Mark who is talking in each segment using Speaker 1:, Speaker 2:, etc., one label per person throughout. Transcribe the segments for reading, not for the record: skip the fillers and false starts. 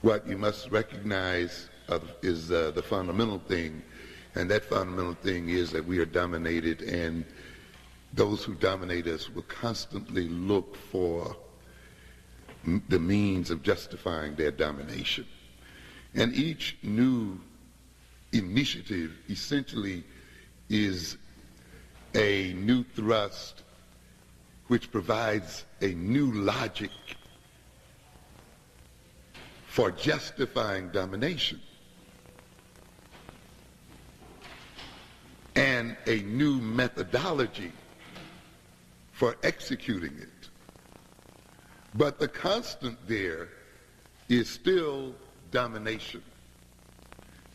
Speaker 1: what you must recognize is the fundamental thing, and that fundamental thing is that we are dominated, and those who dominate us will constantly look for the means of justifying their domination. And each new initiative essentially is a new thrust which provides a new logic for justifying domination and a new methodology for executing it. But the constant there is still domination.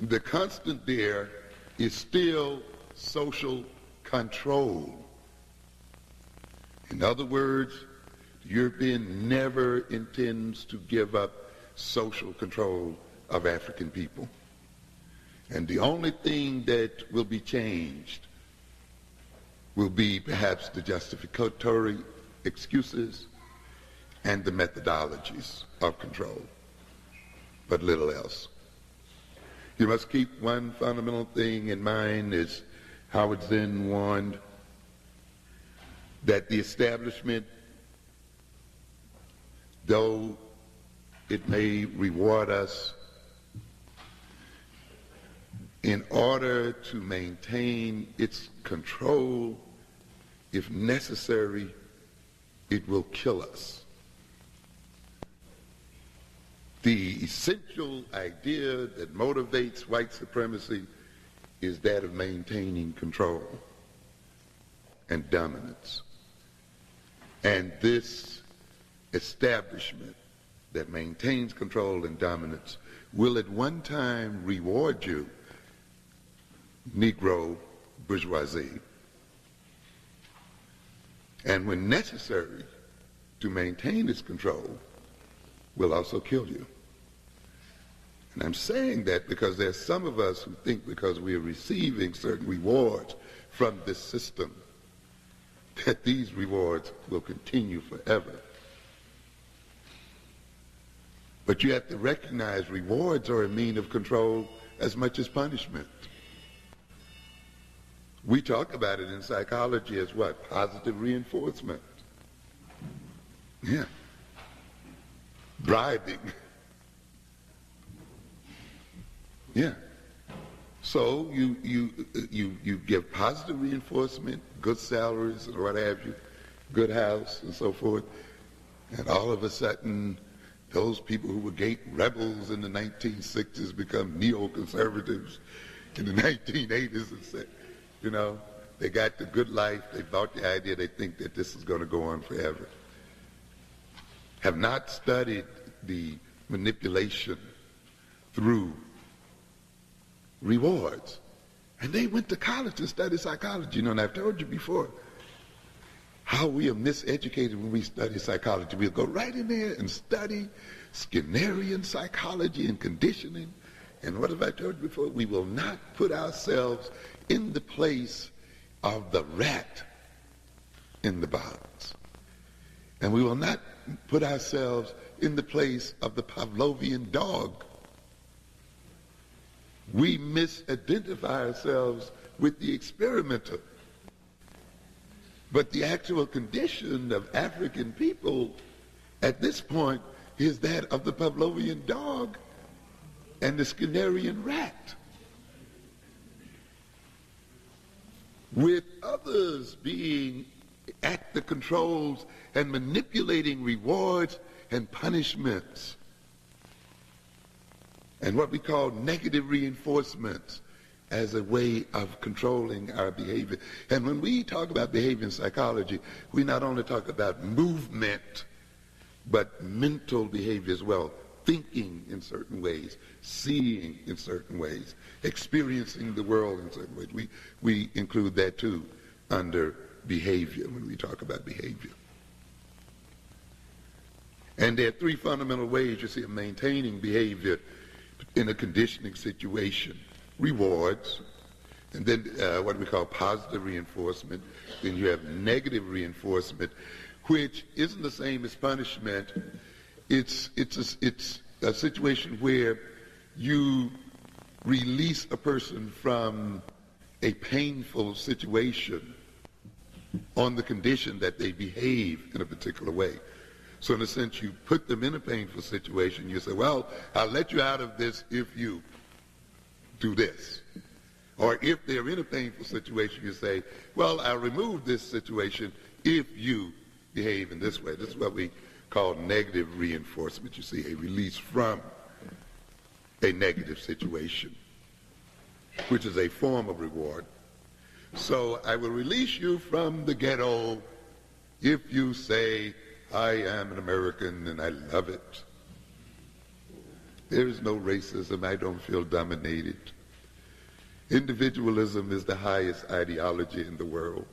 Speaker 1: The constant there is still social control. In other words, the European never intends to give up social control of African people. And the only thing that will be changed will be perhaps the justificatory excuses and the methodologies of control, but little else. You must keep one fundamental thing in mind, as Howard Zinn warned, that the establishment, though it may reward us, in order to maintain its control, if necessary, it will kill us. The essential idea that motivates white supremacy is that of maintaining control and dominance. And this establishment that maintains control and dominance will at one time reward you, Negro bourgeoisie, and when necessary to maintain its control, will also kill you. And I'm saying that because there's some of us who think because we are receiving certain rewards from this system, that these rewards will continue forever. But you have to recognize rewards are a mean of control as much as punishment. We talk about it in psychology as what? Positive reinforcement. Yeah. Bribing. Yeah. So you give positive reinforcement, good salaries and what have you, good house and so forth, and all of a sudden those people who were gate rebels in the 1960s become neoconservatives in the 1980s and say, you know, they got the good life, they bought the idea, they think that this is going to go on forever. Have not studied the manipulation through rewards. And they went to college and studied psychology. You know, and I've told you before how we are miseducated when we study psychology. We'll go right in there and study Skinnerian psychology and conditioning. And what have I told you before? We will not put ourselves in the place of the rat in the box. And we will not put ourselves in the place of the Pavlovian dog. We misidentify ourselves with the experimenter. But the actual condition of African people at this point is that of the Pavlovian dog and the Skinnerian rat, with others being at the controls and manipulating rewards and punishments and what we call negative reinforcements as a way of controlling our behavior. And when we talk about behavior in psychology, we not only talk about movement, but mental behavior as well, thinking in certain ways, seeing in certain ways, experiencing the world in certain ways. We include that too under behavior when we talk about behavior. And there are three fundamental ways, you see, of maintaining behavior in a conditioning situation. Rewards, and then what we call positive reinforcement. Then you have negative reinforcement, which isn't the same as punishment. It's a situation where you release a person from a painful situation on the condition that they behave in a particular way. So in a sense, you put them in a painful situation. You say, well, I'll let you out of this if you do this. Or if they're in a painful situation, you say, well, I'll remove this situation if you behave in this way. This is what we call negative reinforcement. You see, a release from a negative situation, which is a form of reward. So I will release you from the ghetto if you say, I am an American and I love it. There is no racism. I don't feel dominated. Individualism is the highest ideology in the world.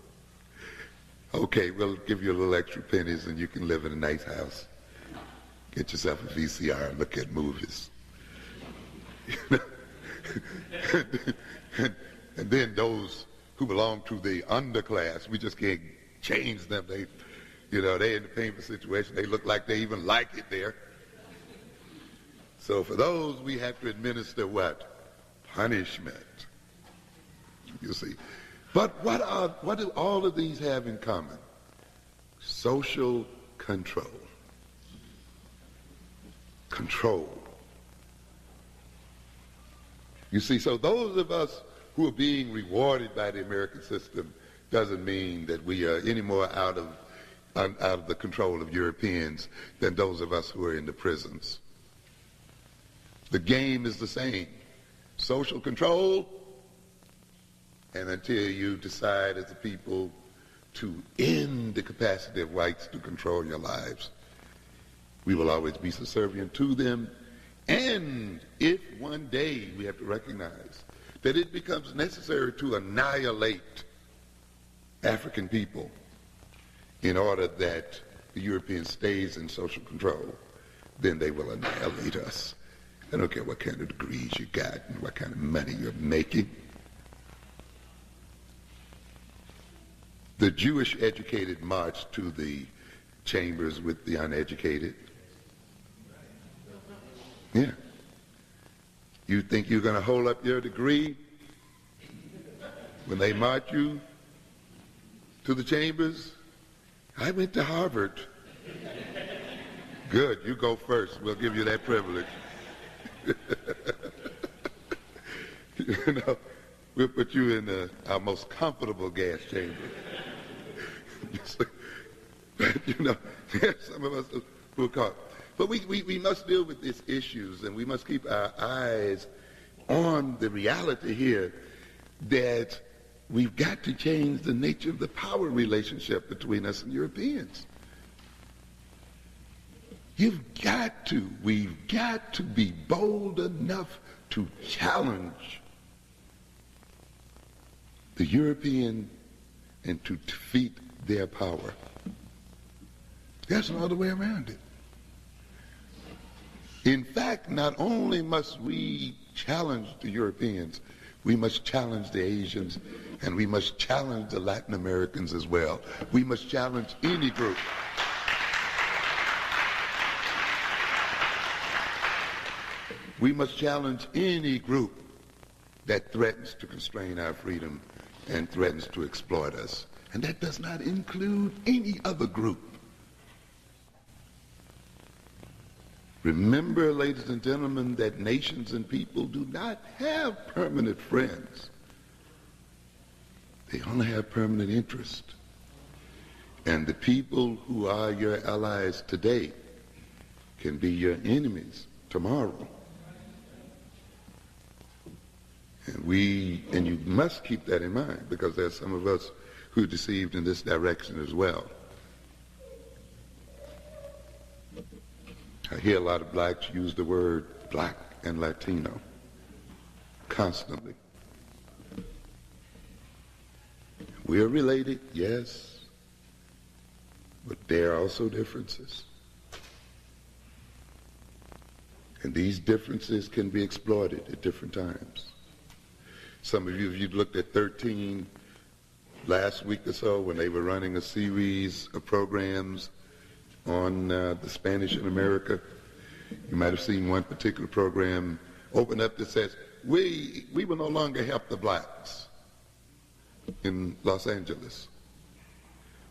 Speaker 1: Okay, we'll give you a little extra pennies and you can live in a nice house. Get yourself a VCR and look at movies. And then those who belong to the underclass, we just can't change them. They're in a painful situation. They look like they even like it there. So for those, we have to administer what? Punishment. You see. But what do all of these have in common? Social control. Control. You see, so those of us who are being rewarded by the American system doesn't mean that we are any more out of the control of Europeans than those of us who are in the prisons. The game is the same. Social control, and until you decide as a people to end the capacity of whites to control your lives, we will always be subservient to them. And if one day we have to recognize that it becomes necessary to annihilate African people in order that the European stays in social control, then they will annihilate us. I don't care what kind of degrees you got and what kind of money you're making. The Jewish educated marched to the chambers with the uneducated. Yeah. You think you're going to hold up your degree when they march you to the chambers? I went to Harvard. Good, you go first. We'll give you that privilege. We'll put you in our most comfortable gas chamber. But, there's some of us who are caught. But we must deal with these issues, and we must keep our eyes on the reality here that we've got to change the nature of the power relationship between us and Europeans. We've got to be bold enough to challenge the European and to defeat their power. There's no other way around it. In fact, not only must we challenge the Europeans, we must challenge the Asians, and we must challenge the Latin Americans as well. We must challenge any group. We must challenge any group that threatens to constrain our freedom and threatens to exploit us. And that does not include any other group. Remember, ladies and gentlemen, that nations and people do not have permanent friends. They only have permanent interest. And the people who are your allies today can be your enemies tomorrow. And you must keep that in mind, because there's some of us who are deceived in this direction as well. I hear a lot of blacks use the word black and Latino constantly. We are related, yes, but there are also differences. And these differences can be exploited at different times. Some of you, if you've looked at 13 last week or so when they were running a series of programs on the Spanish in America, You might have seen one particular program open up that says, we will no longer help the blacks in Los Angeles.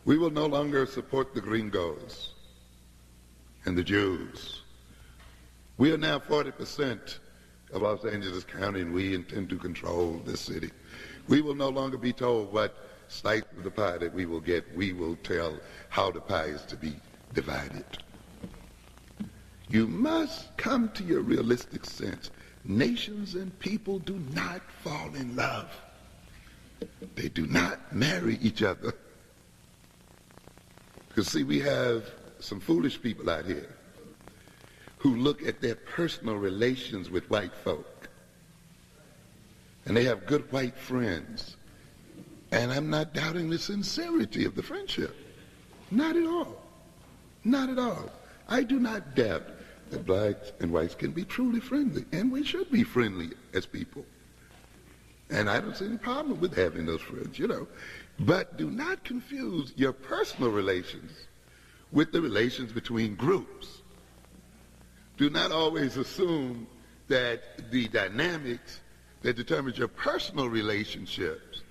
Speaker 1: We will no longer support the gringos and the Jews. We are now 40% of Los Angeles County, and we intend to control this city. We will no longer be told what slice of the pie that we will get. We will tell how the pie is to be divided. You must come to your realistic sense. Nations and people do not fall in love. They do not marry each other. Because see, we have some foolish people out here who look at their personal relations with white folk. And they have good white friends. And I'm not doubting the sincerity of the friendship. Not at all. Not at all. I do not doubt that blacks and whites can be truly friendly. And we should be friendly as people. And I don't see any problem with having those friends, you know. But do not confuse your personal relations with the relations between groups. Do not always assume that the dynamics that determines your personal relationships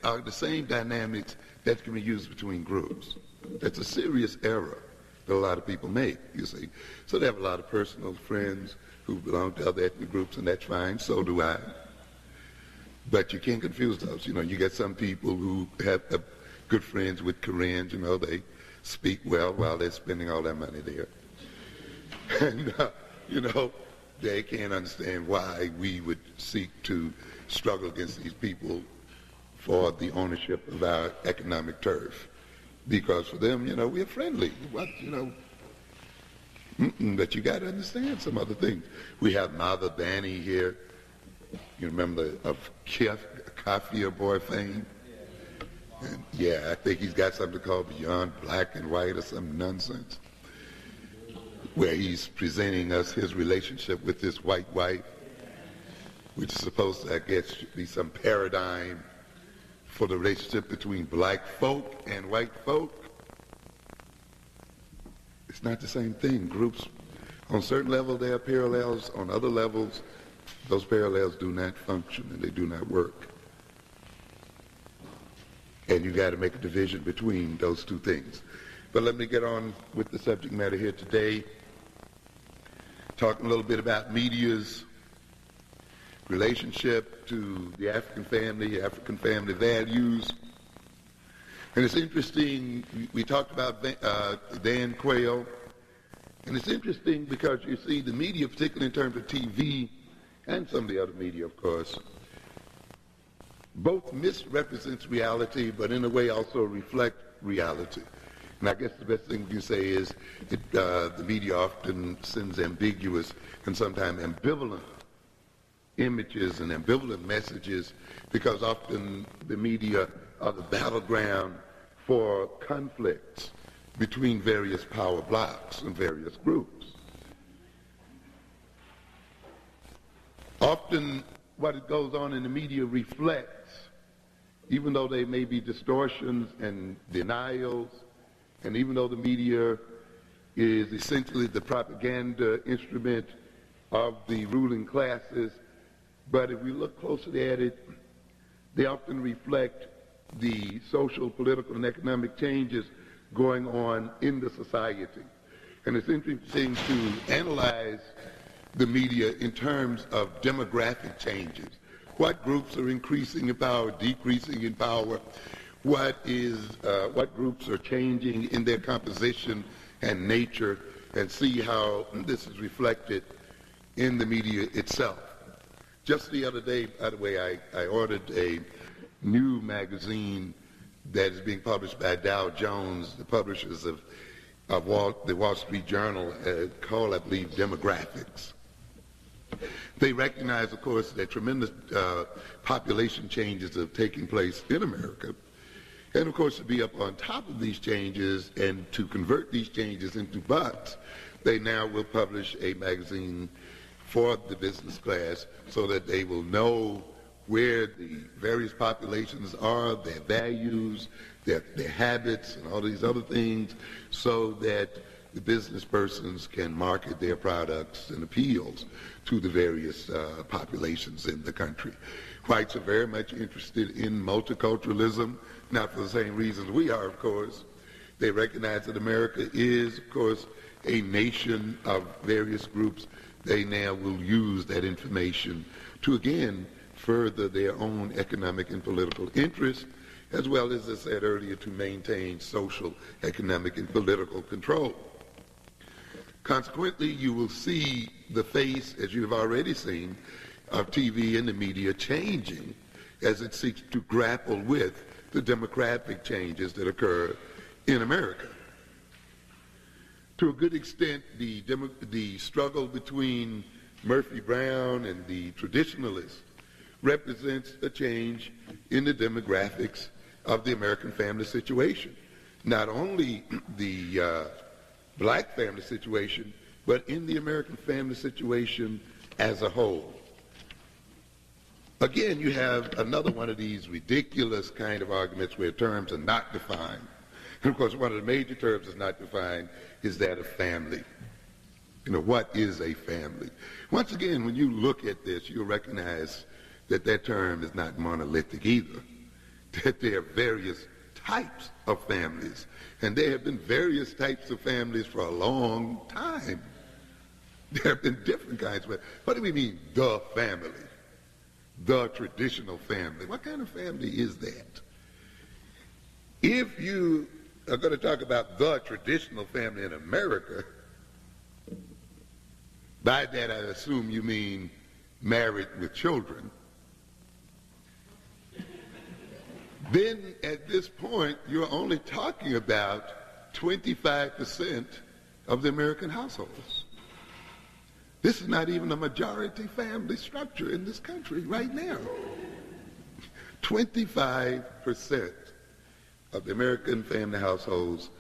Speaker 1: are the same dynamics that can be used between groups. That's a serious error that a lot of people make, you see. So they have a lot of personal friends who belong to other ethnic groups, and that's fine. So do I. But you can't confuse those. You know, you get some people who have good friends with Koreans, you know, they speak well while they're spending all their money there. And, you know, they can't understand why we would seek to struggle against these people for the ownership of our economic turf. Because for them, you know, we're friendly. What, you know, but you got to understand some other things. We have Mother Banny here. You remember of Coffee Boy fame? And yeah, I think he's got something called Beyond Black and White or some nonsense, where he's presenting us his relationship with his white wife, which is supposed to, I guess, be some paradigm for the relationship between black folk and white folk. It's not the same thing. Groups, on certain levels, there are parallels. On other levels, those parallels do not function and they do not work. And you got to make a division between those two things. But let me get on with the subject matter here today. Talking a little bit about media's relationship to the African family values. And it's interesting, we talked about Dan Quayle, and it's interesting because you see the media, particularly in terms of TV, and some of the other media, of course, both misrepresents reality, but in a way also reflect reality. And I guess the best thing you can say is the media often sends ambiguous and sometimes ambivalent images and ambivalent messages, because often the media are the battleground for conflicts between various power blocks and various groups. Often what goes on in the media reflects, even though they may be distortions and denials, and even though the media is essentially the propaganda instrument of the ruling classes, but if we look closely at it, they often reflect the social, political, and economic changes going on in the society. And it's interesting to analyze the media in terms of demographic changes. What groups are increasing in power, decreasing in power? What groups are changing in their composition and nature, and see how this is reflected in the media itself. Just the other day, by the way, I ordered a new magazine that is being published by Dow Jones, the publishers of the Wall Street Journal, called, I believe, Demographics. They recognize, of course, that tremendous population changes are taking place in America. And, of course, to be up on top of these changes and to convert these changes into bucks, they now will publish a magazine for the business class so that they will know where the various populations are, their values, their habits, and all these other things, so that the business persons can market their products and appeals to the various populations in the country. Whites are very much interested in multiculturalism, not for the same reasons we are, of course. They recognize that America is, of course, a nation of various groups. They now will use that information to, again, further their own economic and political interests, as well as I said earlier, to maintain social, economic, and political control. Consequently, you will see the face, as you have already seen, of TV and the media changing as it seeks to grapple with the demographic changes that occur in America. To a good extent, the struggle between Murphy Brown and the traditionalists represents a change in the demographics of the American family situation. Not only the black family situation, but in the American family situation as a whole. Again, you have another one of these ridiculous kind of arguments where terms are not defined. And of course, one of the major terms that's not defined is that of family. You know, what is a family? Once again, when you look at this, you'll recognize that that term is not monolithic either, that there are various types of families, and there have been various types of families for a long time. There have been different kinds of. What do we mean, the family? The traditional family. What kind of family is that? If you are going to talk about the traditional family in America, by that I assume you mean married with children. Then at this point, you're only talking about 25% of the American households. This is not even a majority family structure in this country right now. 25% of the American family households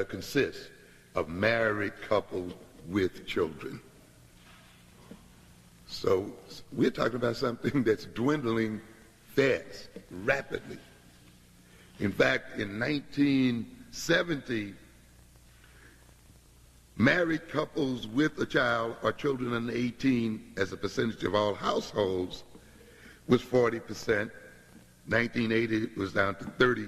Speaker 1: consist of married couples with children. So we're talking about something that's dwindling fast, rapidly. In fact, in 1970, married couples with a child or children under 18 as a percentage of all households was 40%. 1980 it was down to 30,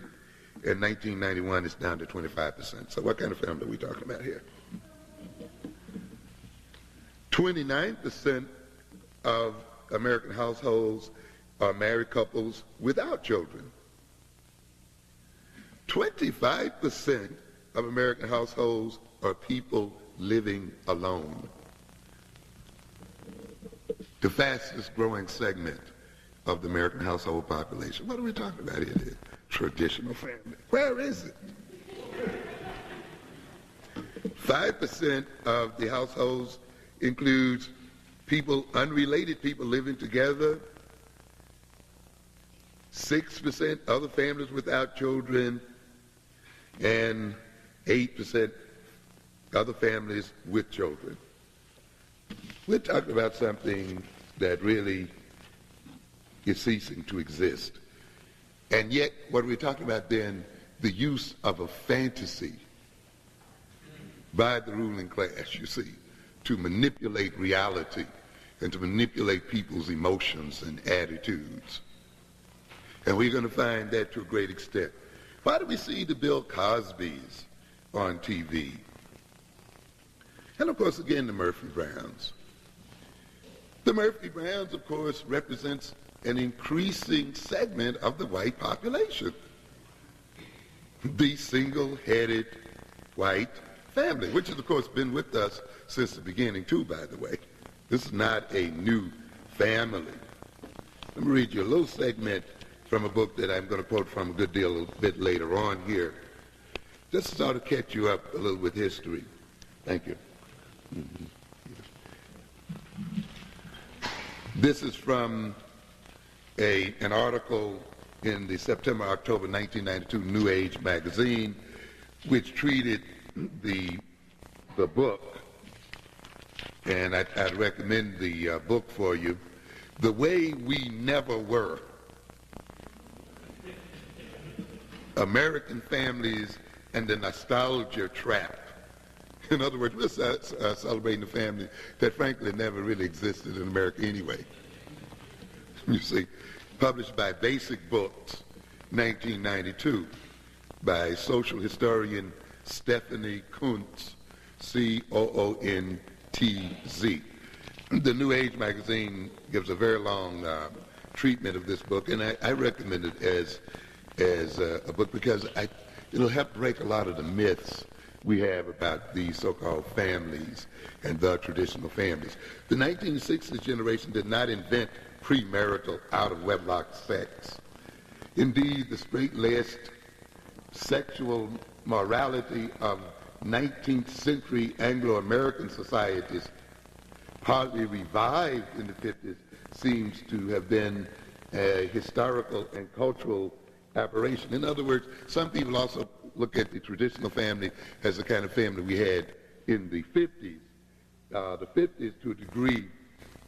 Speaker 1: and 1991 it's down to 25%. So what kind of family are we talking about here? 29% of American households are married couples without children. 25% of American households are people living alone. The fastest growing segment of the American household population. What are we talking about here? The traditional family. Where is it? 5% of the households includes people, unrelated people living together. 6% other families without children, and 8% other families with children. We're talking about something that really is ceasing to exist. And yet, what we're talking about then, the use of a fantasy by the ruling class, you see, to manipulate reality and to manipulate people's emotions and attitudes. And we're going to find that to a great extent. Why do we see the Bill Cosbys on TV? And of course, again, the Murphy Browns. The Murphy Browns, of course, represents an increasing segment of the white population. The single-headed white family, which has, of course, been with us since the beginning, too, by the way. This is not a new family. Let me read you a little segment from a book that I'm going to quote from a bit later on here, just to sort of catch you up a little with history. Thank you. Mm-hmm. This is from an article in the September-October 1992 New Age magazine, which treated the book, and I'd recommend the book for you, The Way We Never Were. American Families and the Nostalgia Trap. In other words, we're celebrating a family that frankly never really existed in America anyway. You see, published by Basic Books, 1992, by social historian Stephanie Kuntz, C-O-O-N-T-Z. The New Age magazine gives a very long treatment of this book, and I recommend it as a book because it'll help break a lot of the myths we have about these so-called families and the traditional families. The 1960s generation did not invent premarital out-of-wedlock sex. Indeed, the straight-laced sexual morality of 19th century Anglo-American societies, partly revived in the 50s, seems to have been a historical and cultural aberration. In other words, some people also look at the traditional family as the kind of family we had in the 50s. The 50s, to a degree,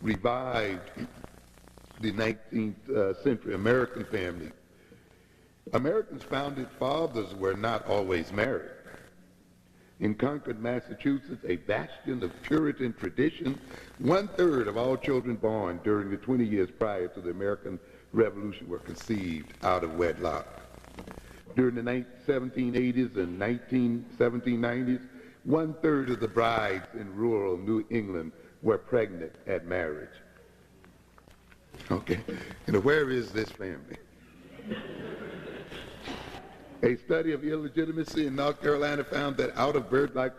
Speaker 1: revived the 19th century American family. Americans' founding fathers were not always married. In Concord, Massachusetts, a bastion of Puritan tradition, 1/3 of all children born during the 20 years prior to the American Revolution were conceived out of wedlock. During the 1780s and 1790s, 1/3 of the brides in rural New England were pregnant at marriage. Okay, where is this family? A study of illegitimacy in North Carolina found that out-of-wedlock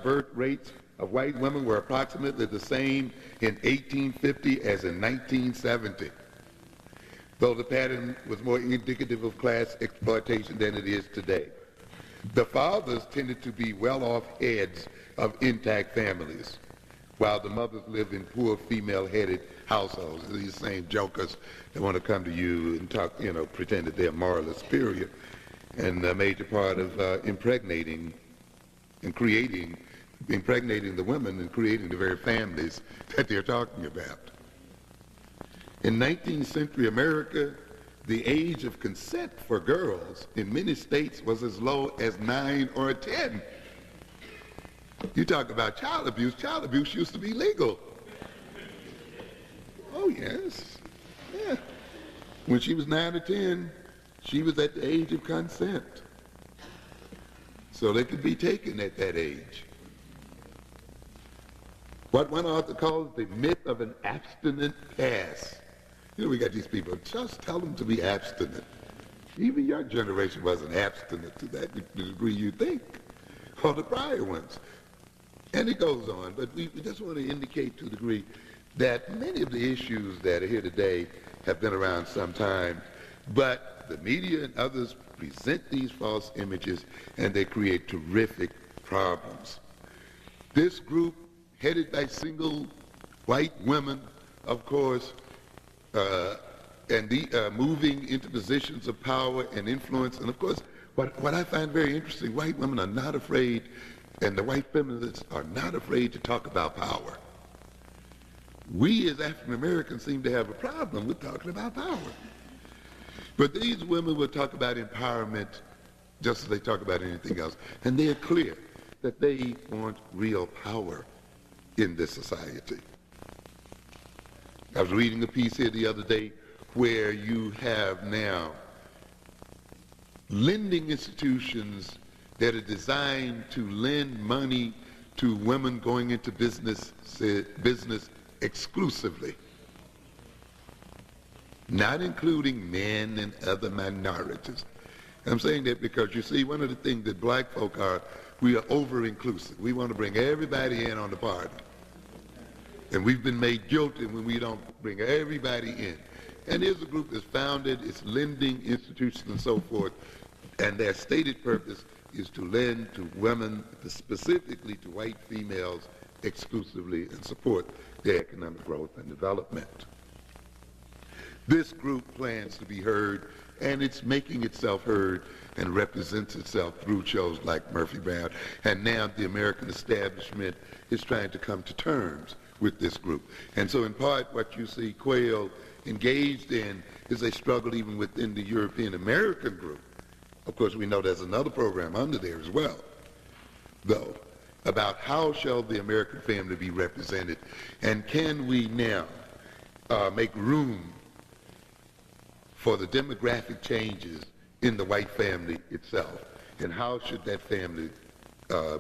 Speaker 1: birth rates of white women were approximately the same in 1850 as in 1970, though the pattern was more indicative of class exploitation than it is today. The fathers tended to be well-off heads of intact families, while the mothers lived in poor female-headed households. These same jokers that want to come to you and talk, pretend that they're morally superior, and a major part of impregnating the women and creating the very families that they're talking about. In 19th century America, the age of consent for girls in many states was as low as 9 or 10. You talk about child abuse used to be legal. Oh, yes. Yeah. When she was 9 or 10, she was at the age of consent. So they could be taken at that age. What one author calls the myth of an abstinent past. We got these people, just tell them to be abstinent. Even your generation wasn't abstinent to that degree you think, or the prior ones. And it goes on, but we just want to indicate to a degree that many of the issues that are here today have been around some time, but the media and others present these false images and they create terrific problems. This group, headed by single white women, of course, moving into positions of power and influence, and of course, what I find very interesting, white women are not afraid, and the white feminists are not afraid to talk about power. We as African Americans seem to have a problem with talking about power. But these women will talk about empowerment just as they talk about anything else. And they are clear that they want real power in this society. I was reading a piece here the other day where you have now lending institutions that are designed to lend money to women going into business exclusively, not including men and other minorities. I'm saying that because, you see, one of the things that black folk are, we are over-inclusive. We want to bring everybody in on the party. And we've been made guilty when we don't bring everybody in. And here's a group that's founded, it's lending institutions and so forth, and their stated purpose is to lend to women, specifically to white females, exclusively, and support their economic growth and development. This group plans to be heard, and it's making itself heard and represents itself through shows like Murphy Brown. And now the American establishment is trying to come to terms with this group. And so in part what you see Quayle engaged in is a struggle even within the European American group. Of course, we know there's another program under there as well. though, about how shall the American family be represented, and can we now make room for the demographic changes in the white family itself, and how should that family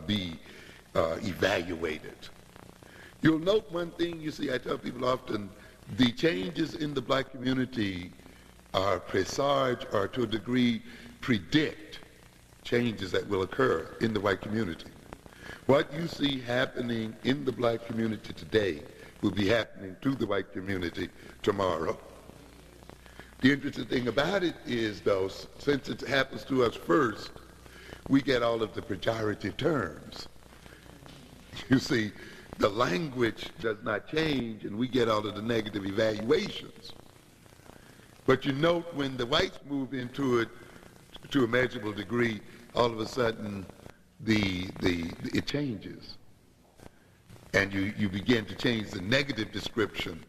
Speaker 1: be evaluated. You'll note one thing, you see, I tell people often, the changes in the black community are presage or to a degree predict changes that will occur in the white community. What you see happening in the black community today will be happening to the white community tomorrow. The interesting thing about it is, though, since it happens to us first, we get all of the pejorative terms. You see, the language does not change, and we get all of the negative evaluations. But you note when the whites move into it to a measurable degree, all of a sudden it changes. And you begin to change the negative descriptions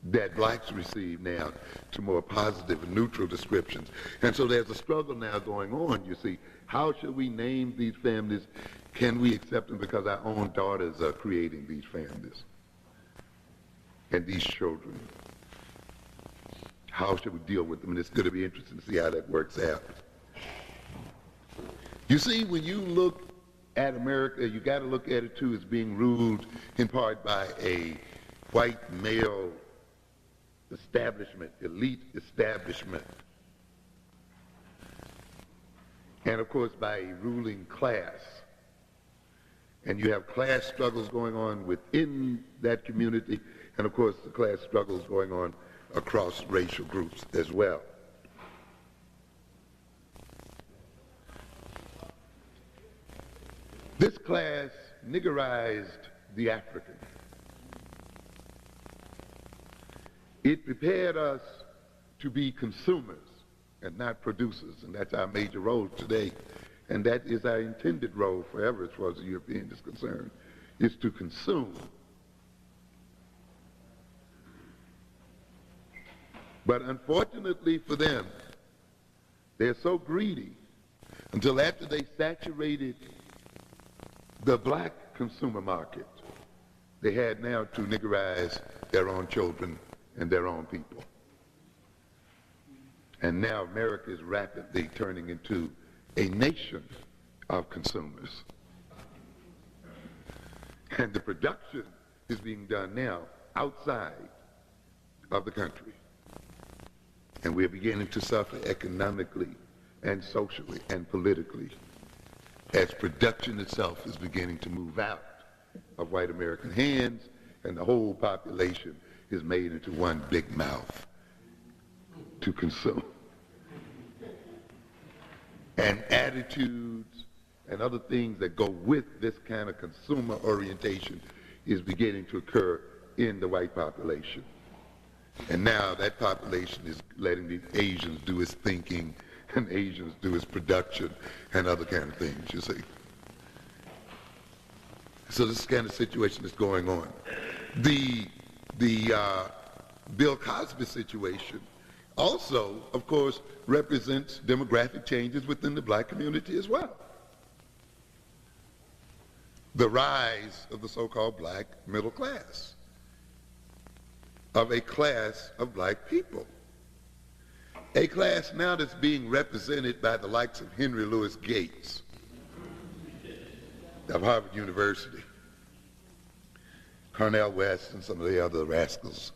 Speaker 1: that blacks receive now to more positive and neutral descriptions. And so there's a struggle now going on, you see. How should we name these families? Can we accept them because our own daughters are creating these families and these children? How should we deal with them? And it's going to be interesting to see how that works out. You see, when you look at America, you got to look at it too as being ruled in part by a white male establishment, elite establishment, and of course by a ruling class. And you have class struggles going on within that community, and of course the class struggles going on across racial groups as well. This class niggerized the African. It prepared us to be consumers and not producers, and that's our major role today. And that is our intended role forever as far as the European is concerned, is to consume. But unfortunately for them, they're so greedy until after they saturated the black consumer market, they had now to niggerize their own children and their own people. And now America is rapidly turning into a nation of consumers. And the production is being done now outside of the country. And we're beginning to suffer economically and socially and politically as production itself is beginning to move out of white American hands, and the whole population is made into one big mouth to consume. And attitudes and other things that go with this kind of consumer orientation is beginning to occur in the white population. And now that population is letting the Asians do its thinking and Asians do its production and other kind of things, you see. So this kind of situation is going on. The Bill Cosby situation also, of course, represents demographic changes within the black community as well. The rise of the so-called black middle class, of a class of black people. A class now that's being represented by the likes of Henry Louis Gates of Harvard University, Cornel West, and some of the other rascals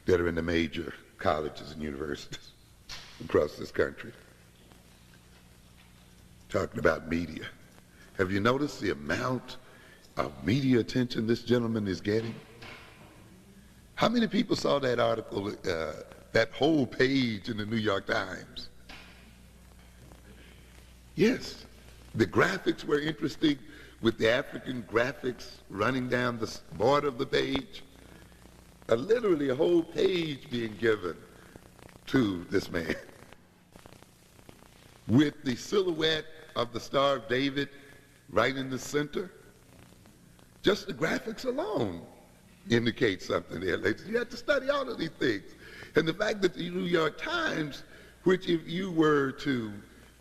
Speaker 1: that are in the major colleges and universities across this country. Talking about media. Have you noticed the amount of media attention this gentleman is getting? How many people saw that article, that whole page in the New York Times? Yes, the graphics were interesting, with the African graphics running down the border of the page. Literally a whole page being given to this man, with the silhouette of the Star of David right in the center. Just the graphics alone indicate something there. You have to study all of these things. And the fact that the New York Times, which if you were to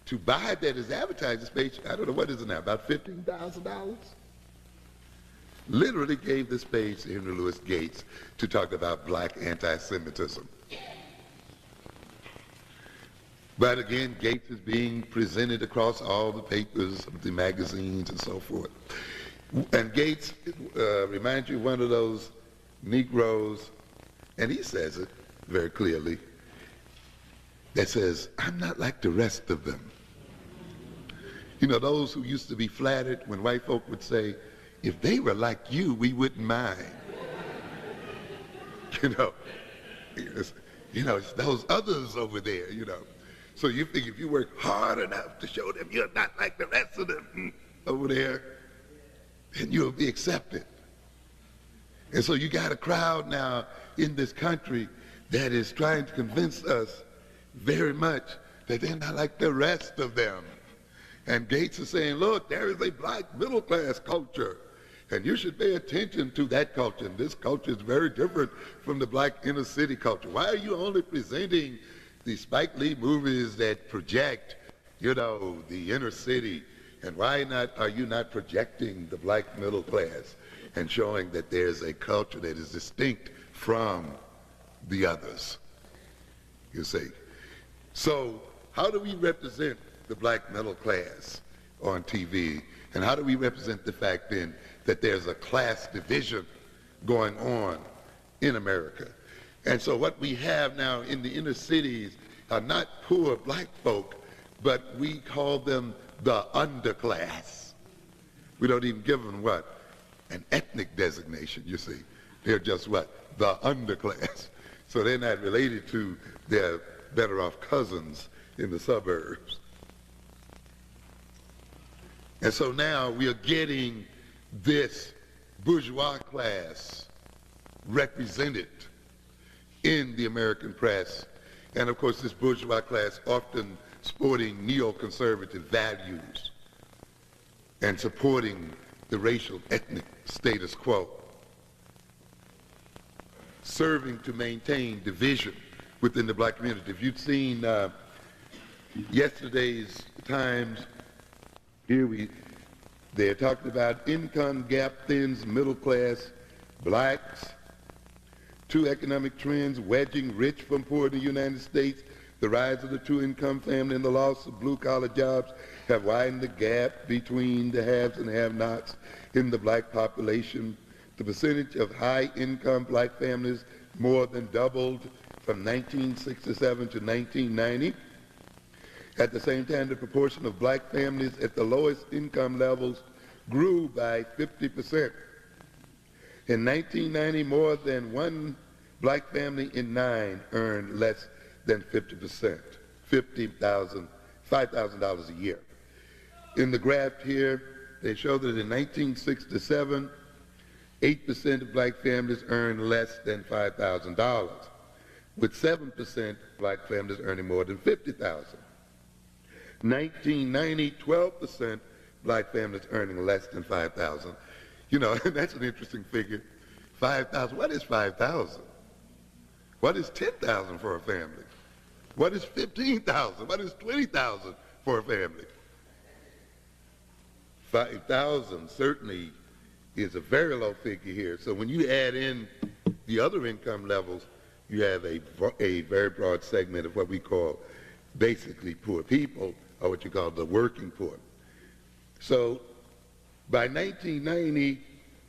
Speaker 1: to buy that as advertising space, I don't know, what is it now, about $15,000? Literally gave the space to Henry Louis Gates to talk about black anti-Semitism. But again, Gates is being presented across all the papers, the magazines, and so forth. And Gates reminds you of one of those Negroes, and he says it very clearly, that says, I'm not like the rest of them. You know, those who used to be flattered when white folk would say, if they were like you, we wouldn't mind. It's those others over there, So you think if you work hard enough to show them you're not like the rest of them over there, then you'll be accepted. And so you got a crowd now in this country that is trying to convince us very much that they're not like the rest of them. And Gates is saying, look, there is a black middle class culture, and you should pay attention to that culture. And this culture is very different from the black inner city culture. Why are you only presenting the Spike Lee movies that project, the inner city? And why are you not projecting the black middle class and showing that there's a culture that is distinct from the others, you see? So how do we represent the black middle class on TV? And how do we represent the fact then that there's a class division going on in America? And so what we have now in the inner cities are not poor black folk, but we call them the underclass. We don't even give them what? An ethnic designation, you see. They're just what? The underclass. So they're not related to their better off cousins in the suburbs. And so now we are getting this bourgeois class represented in the American press. And of course this bourgeois class often sporting neoconservative values and supporting the racial ethnic status quo, serving to maintain division within the black community. If you'd seen yesterday's Times, they're talking about income gap thins middle class blacks, two economic trends wedging rich from poor in the United States. The rise of the two-income family and the loss of blue-collar jobs have widened the gap between the haves and have-nots in the black population. The percentage of high-income black families more than doubled from 1967 to 1990. At the same time, the proportion of black families at the lowest income levels grew by 50%. In 1990, more than one black family in 9 earned less than 50%, $5,000 a year. In the graph here, they show that in 1967, 8% of black families earned less than $5,000, with 7% black families earning more than $50,000. 1990, 12% black families earning less than $5,000. And that's an interesting figure. 5,000, what is 5,000? What is 10,000 for a family? What is 15,000? What is 20,000 for a family? 5,000 certainly is a very low figure here. So when you add in the other income levels, you have a very broad segment of what we call basically poor people, or what you call the working poor. So by 1990,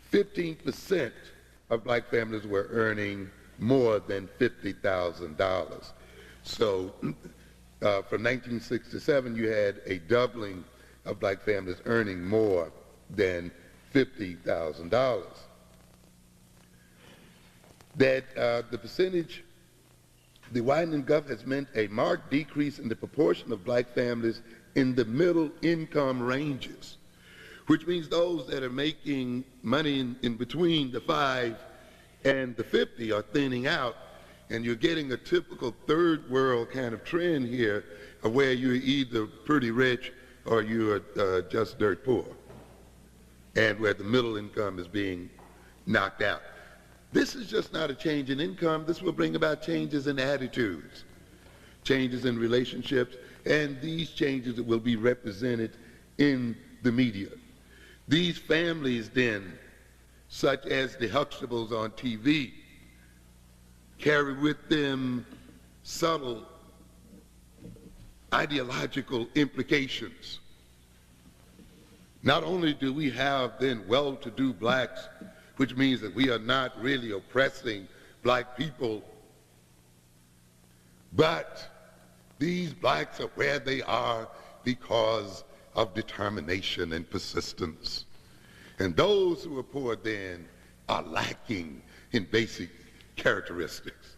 Speaker 1: 15% of black families were earning more than $50,000. So from 1967, you had a doubling of black families earning more than $50,000. That the percentage, the widening gap has meant a marked decrease in the proportion of black families in the middle income ranges, which means those that are making money in between the 5 and the 50 are thinning out, and you're getting a typical third world kind of trend here of where you're either pretty rich or you're just dirt poor, and where the middle income is being knocked out. This is just not a change in income. This will bring about changes in attitudes, changes in relationships, and these changes will be represented in the media. These families then, such as the Huxtables on TV, carry with them subtle ideological implications. Not only do we have then well-to-do blacks, which means that we are not really oppressing black people, but these blacks are where they are because of determination and persistence. And those who are poor then are lacking in basic characteristics.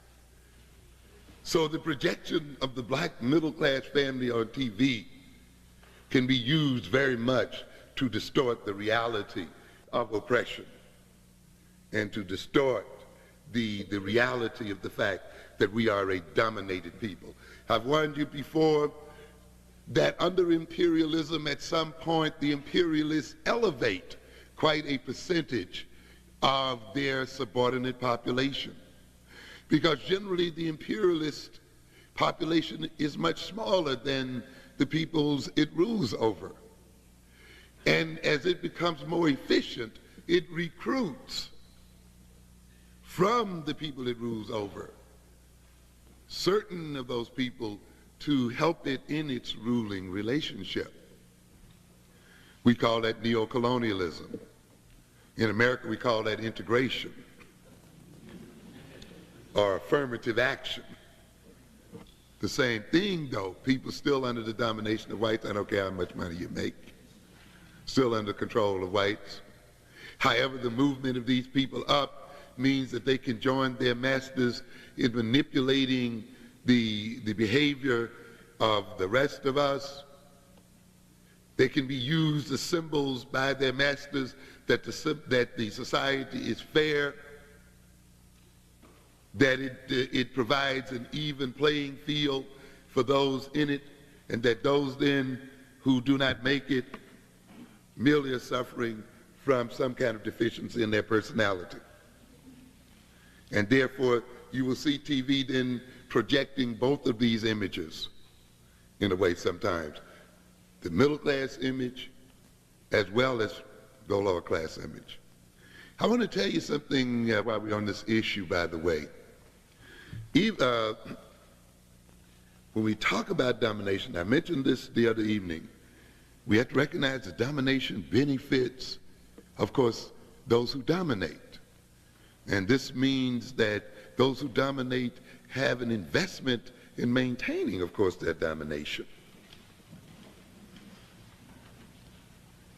Speaker 1: So the projection of the black middle-class family on TV can be used very much to distort the reality of oppression and to distort the reality of the fact that we are a dominated people. I've warned you before that under imperialism, at some point, the imperialists elevate quite a percentage of their subordinate population, because generally the imperialist population is much smaller than the peoples it rules over. And as it becomes more efficient, it recruits from the people it rules over certain of those people to help it in its ruling relationship. We call that neocolonialism. In America, we call that integration or affirmative action. The same thing, though. People still under the domination of whites. I don't care how much money you make. Still under control of whites. However, the movement of these people up means that they can join their masters in manipulating the behavior of the rest of us. They can be used as symbols by their masters that the society is fair, that it provides an even playing field for those in it, and that those then who do not make it merely are suffering from some kind of deficiency in their personality. And therefore, you will see TV then projecting both of these images in a way sometimes. The middle class image as well as the lower class image. I want to tell you something while we're on this issue, by the way. When we talk about domination, I mentioned this the other evening, we have to recognize that domination benefits, of course, those who dominate. And this means that those who dominate have an investment in maintaining, of course, their domination.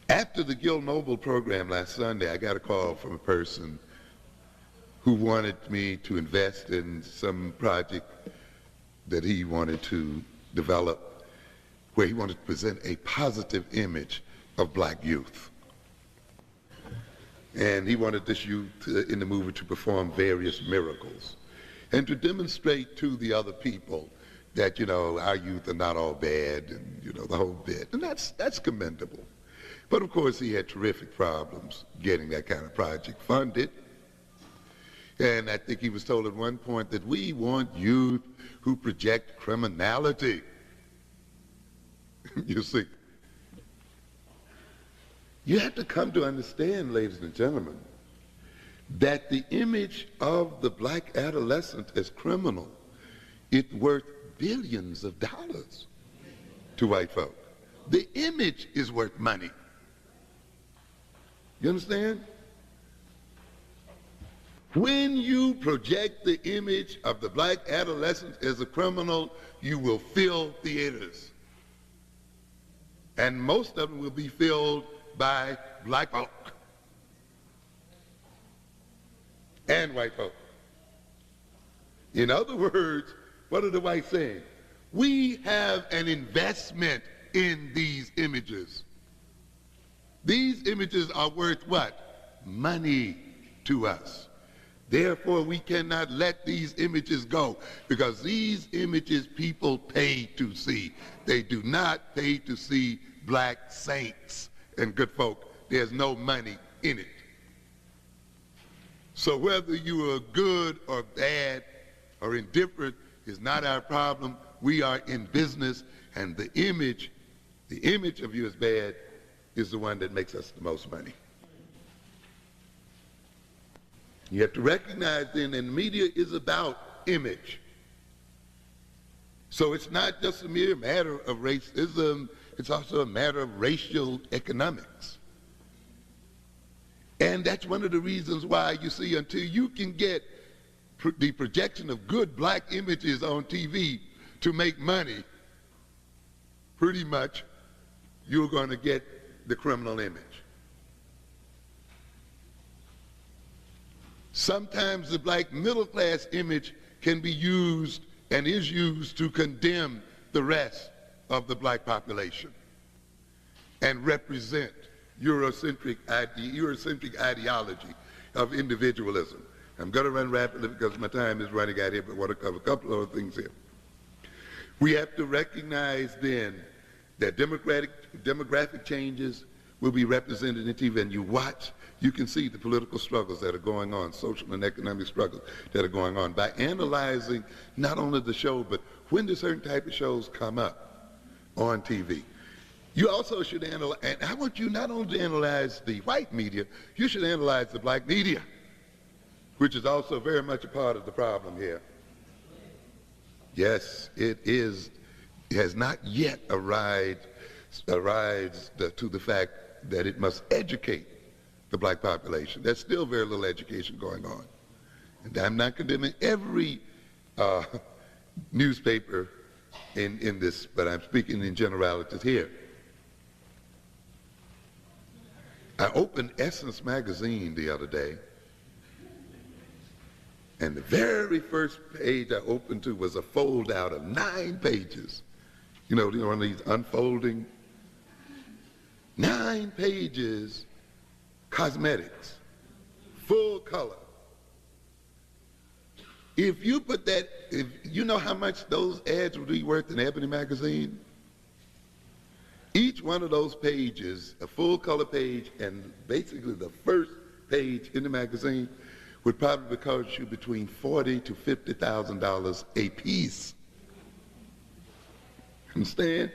Speaker 1: After the Guild Mobile program last Sunday, I got a call from a person who wanted me to invest in some project that he wanted to develop, where he wanted to present a positive image of black youth. And he wanted this youth in the movement to perform various miracles and to demonstrate to the other people that, you know, our youth are not all bad and, you know, the whole bit. And that's commendable. But of course, he had terrific problems getting that kind of project funded. And I think he was told at one point that we want youth who project criminality. You see, you have to come to understand, ladies and gentlemen, that the image of the black adolescent as criminal, it's worth billions of dollars to white folk. The image is worth money. You understand? When you project the image of the black adolescent as a criminal, you will fill theaters. And most of them will be filled by black folk and white folk. In other words, what are the whites saying? We have an investment in these images. These images are worth what? Money to us. Therefore, we cannot let these images go, because these images people pay to see. They do not pay to see black saints and good folk. There's no money in it. So whether you are good or bad or indifferent is not our problem. we are in business, and the image of you as bad is the one that makes us the most money. You have to recognize then that media is about image. So it's not just a mere matter of racism, it's also a matter of racial economics. And that's one of the reasons why, you see, until you can get the projection of good black images on TV to make money, pretty much you're going to get the criminal image. Sometimes the black middle class image can be used and is used to condemn the rest of the black population and represent Eurocentric ideology of individualism. I'm going to run rapidly because my time is running out here, but I want to cover a couple of other things here. We have to recognize then that demographic changes will be represented in TV, and you watch, you can see the political struggles that are going on, social and economic struggles that are going on, by analyzing not only the show, but when do certain type of shows come up on TV. You also should analyze, and I want you not only to analyze the white media, you should analyze the black media, which is also very much a part of the problem here. Yes, it has not yet arrived to the fact that it must educate the black population. There's still very little education going on. And I'm not condemning every newspaper in this, but I'm speaking in generalities here. I opened Essence magazine the other day, and the very first page I opened to was a fold out of 9 pages. You know, one of these unfolding, 9 pages, cosmetics, full color. If you put that, if you know how much those ads would be worth in Ebony magazine? Each one of those pages, a full color page, and basically the first page in the magazine would probably cost you between $40,000 to $50,000 a piece. Understand?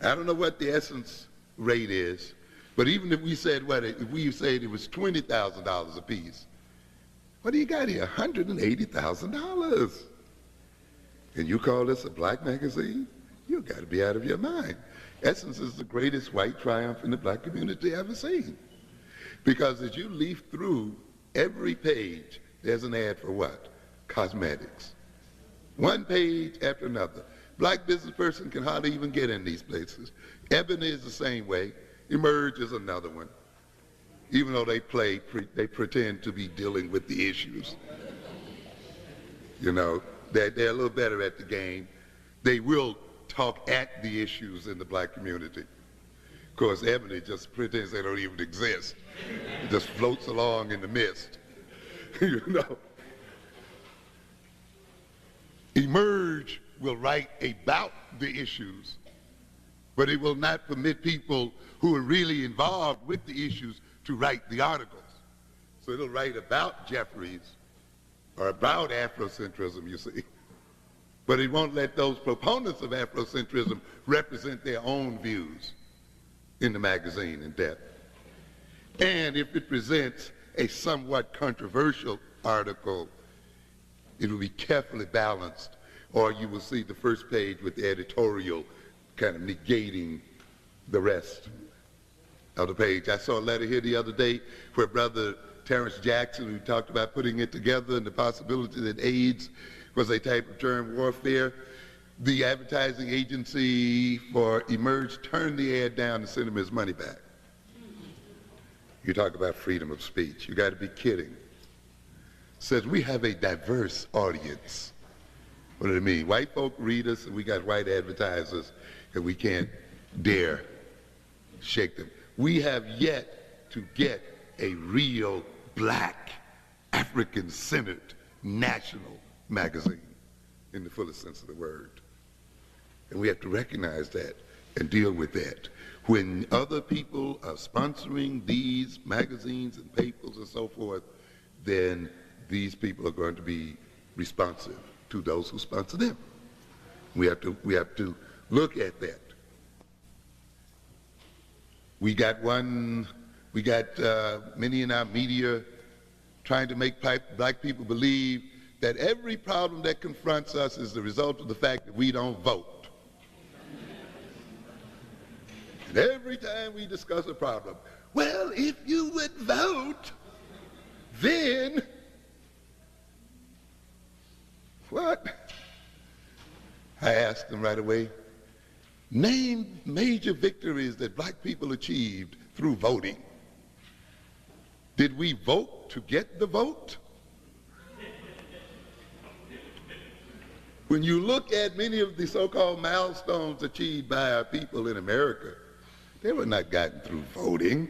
Speaker 1: I don't know what the Essence rate is, but even if we said if we said it was $20,000 a piece, what do you got here? $180,000. And you call this a black magazine? You got to be out of your mind. Essence is the greatest white triumph in the black community ever seen. Because as you leaf through every page, there's an ad for what? Cosmetics. One page after another. Black business person can hardly even get in these places. Ebony is the same way. Emerge is another one. Even though they pretend to be dealing with the issues. You know, they're a little better at the game. They will talk at the issues in the black community. Of course, Ebony just pretends they don't even exist. It just floats along in the mist. You know. Emerge will write about the issues, but it will not permit people who are really involved with the issues to write the articles. So it'll write about Jeffries or about Afrocentrism, you see. But it won't let those proponents of Afrocentrism represent their own views in the magazine in depth. And if it presents a somewhat controversial article, it will be carefully balanced, or you will see the first page with the editorial kind of negating the rest of the page. I saw a letter here the other day where Brother Terrence Jackson, who talked about putting it together and the possibility that AIDS was a type of germ warfare, the advertising agency for Emerge turned the ad down and sent him his money back. You talk about freedom of speech. You got to be kidding. Says we have a diverse audience. What do they mean? White folk read us, and we got white advertisers, and we can't dare shake them. We have yet to get a real black, African-centered national magazine in the fullest sense of the word. And we have to recognize that and deal with that. When other people are sponsoring these magazines and papers and so forth, then these people are going to be responsive to those who sponsor them. We have to look at that. We got many in our media trying to make black people believe that every problem that confronts us is the result of the fact that we don't vote. And every time we discuss a problem, well, if you would vote, then what? I asked them right away, name major victories that black people achieved through voting. Did we vote to get the vote? When you look at many of the so-called milestones achieved by our people in America, they were not gotten through voting.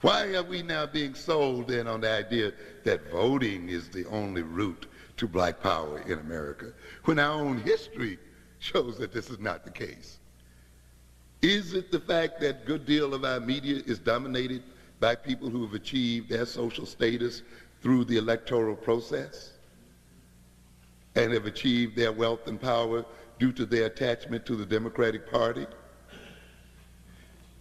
Speaker 1: Why are we now being sold in on the idea that voting is the only route to black power in America, when our own history shows that this is not the case? Is it the fact that a good deal of our media is dominated by people who have achieved their social status through the electoral process and have achieved their wealth and power due to their attachment to the Democratic Party?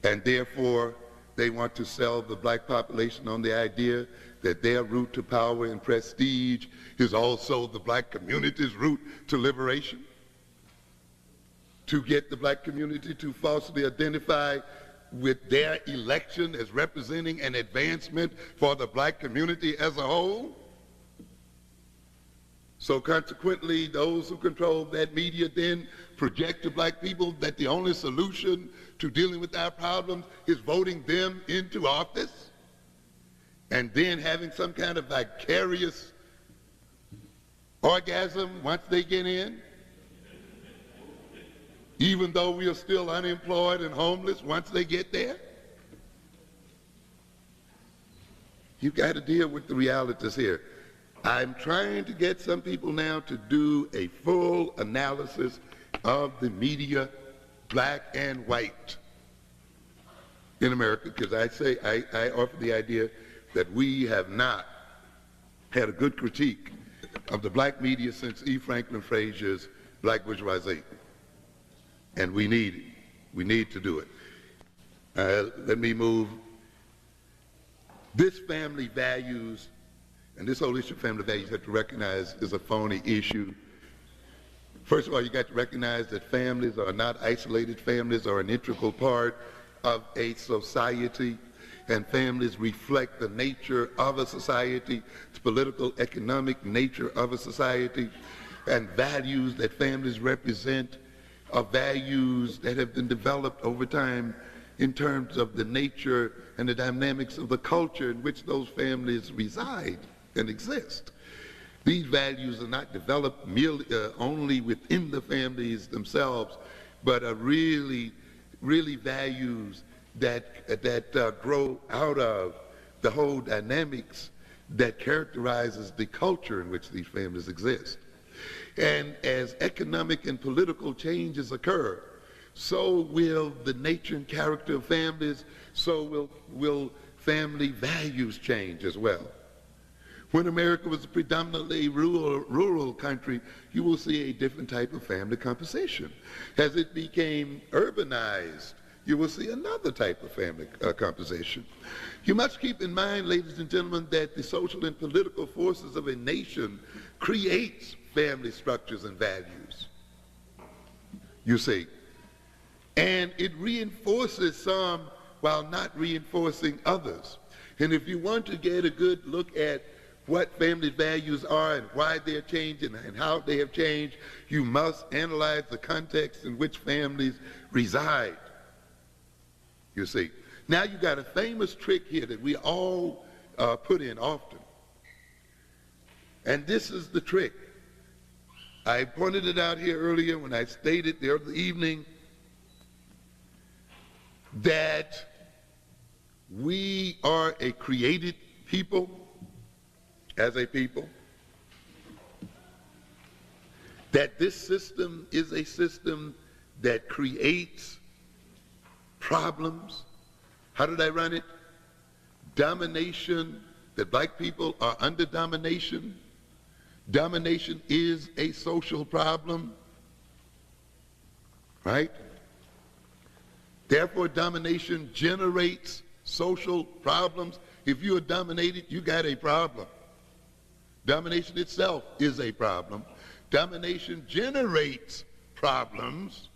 Speaker 1: And therefore, they want to sell the black population on the idea that their route to power and prestige is also the black community's route to liberation? To get the black community to falsely identify with their election as representing an advancement for the black community as a whole? So consequently, those who control that media then project to black people that the only solution to dealing with our problems is voting them into office and then having some kind of vicarious orgasm once they get in, even though we are still unemployed and homeless once they get there. You've got to deal with the realities here. I'm trying to get some people now to do a full analysis of the media, black and white, in America, because I offer the idea that we have not had a good critique of the black media since E. Franklin Frazier's Black Bourgeoisie. And we need to do it. Let me move. This family values, and this whole issue of family values, you have to recognize is a phony issue. First of all, you got to recognize that families are not isolated. Families are an integral part of a society, and families reflect the nature of a society, the political, economic nature of a society, and values that families represent are values that have been developed over time in terms of the nature and the dynamics of the culture in which those families reside and exist. These values are not developed merely only within the families themselves, but are really values that grow out of the whole dynamics that characterizes the culture in which these families exist. And as economic and political changes occur, so will the nature and character of families, so will family values change as well. When America was a predominantly rural country, you will see a different type of family composition. As it became urbanized, you will see another type of family composition. You must keep in mind, ladies and gentlemen, that the social and political forces of a nation creates family structures and values, you see. And it reinforces some while not reinforcing others. And if you want to get a good look at what family values are and why they're changing and how they have changed, you must analyze the context in which families reside, you see. Now you got a famous trick here that we all put in often. And this is the trick. I pointed it out here earlier when I stated the other evening that we are a created people as a people, that this system is a system that creates problems. How did I run it? Domination, that black people are under domination. Domination is a social problem. right? Therefore, domination generates social problems. If you are dominated, you got a problem. Domination itself is a problem. Domination generates problems.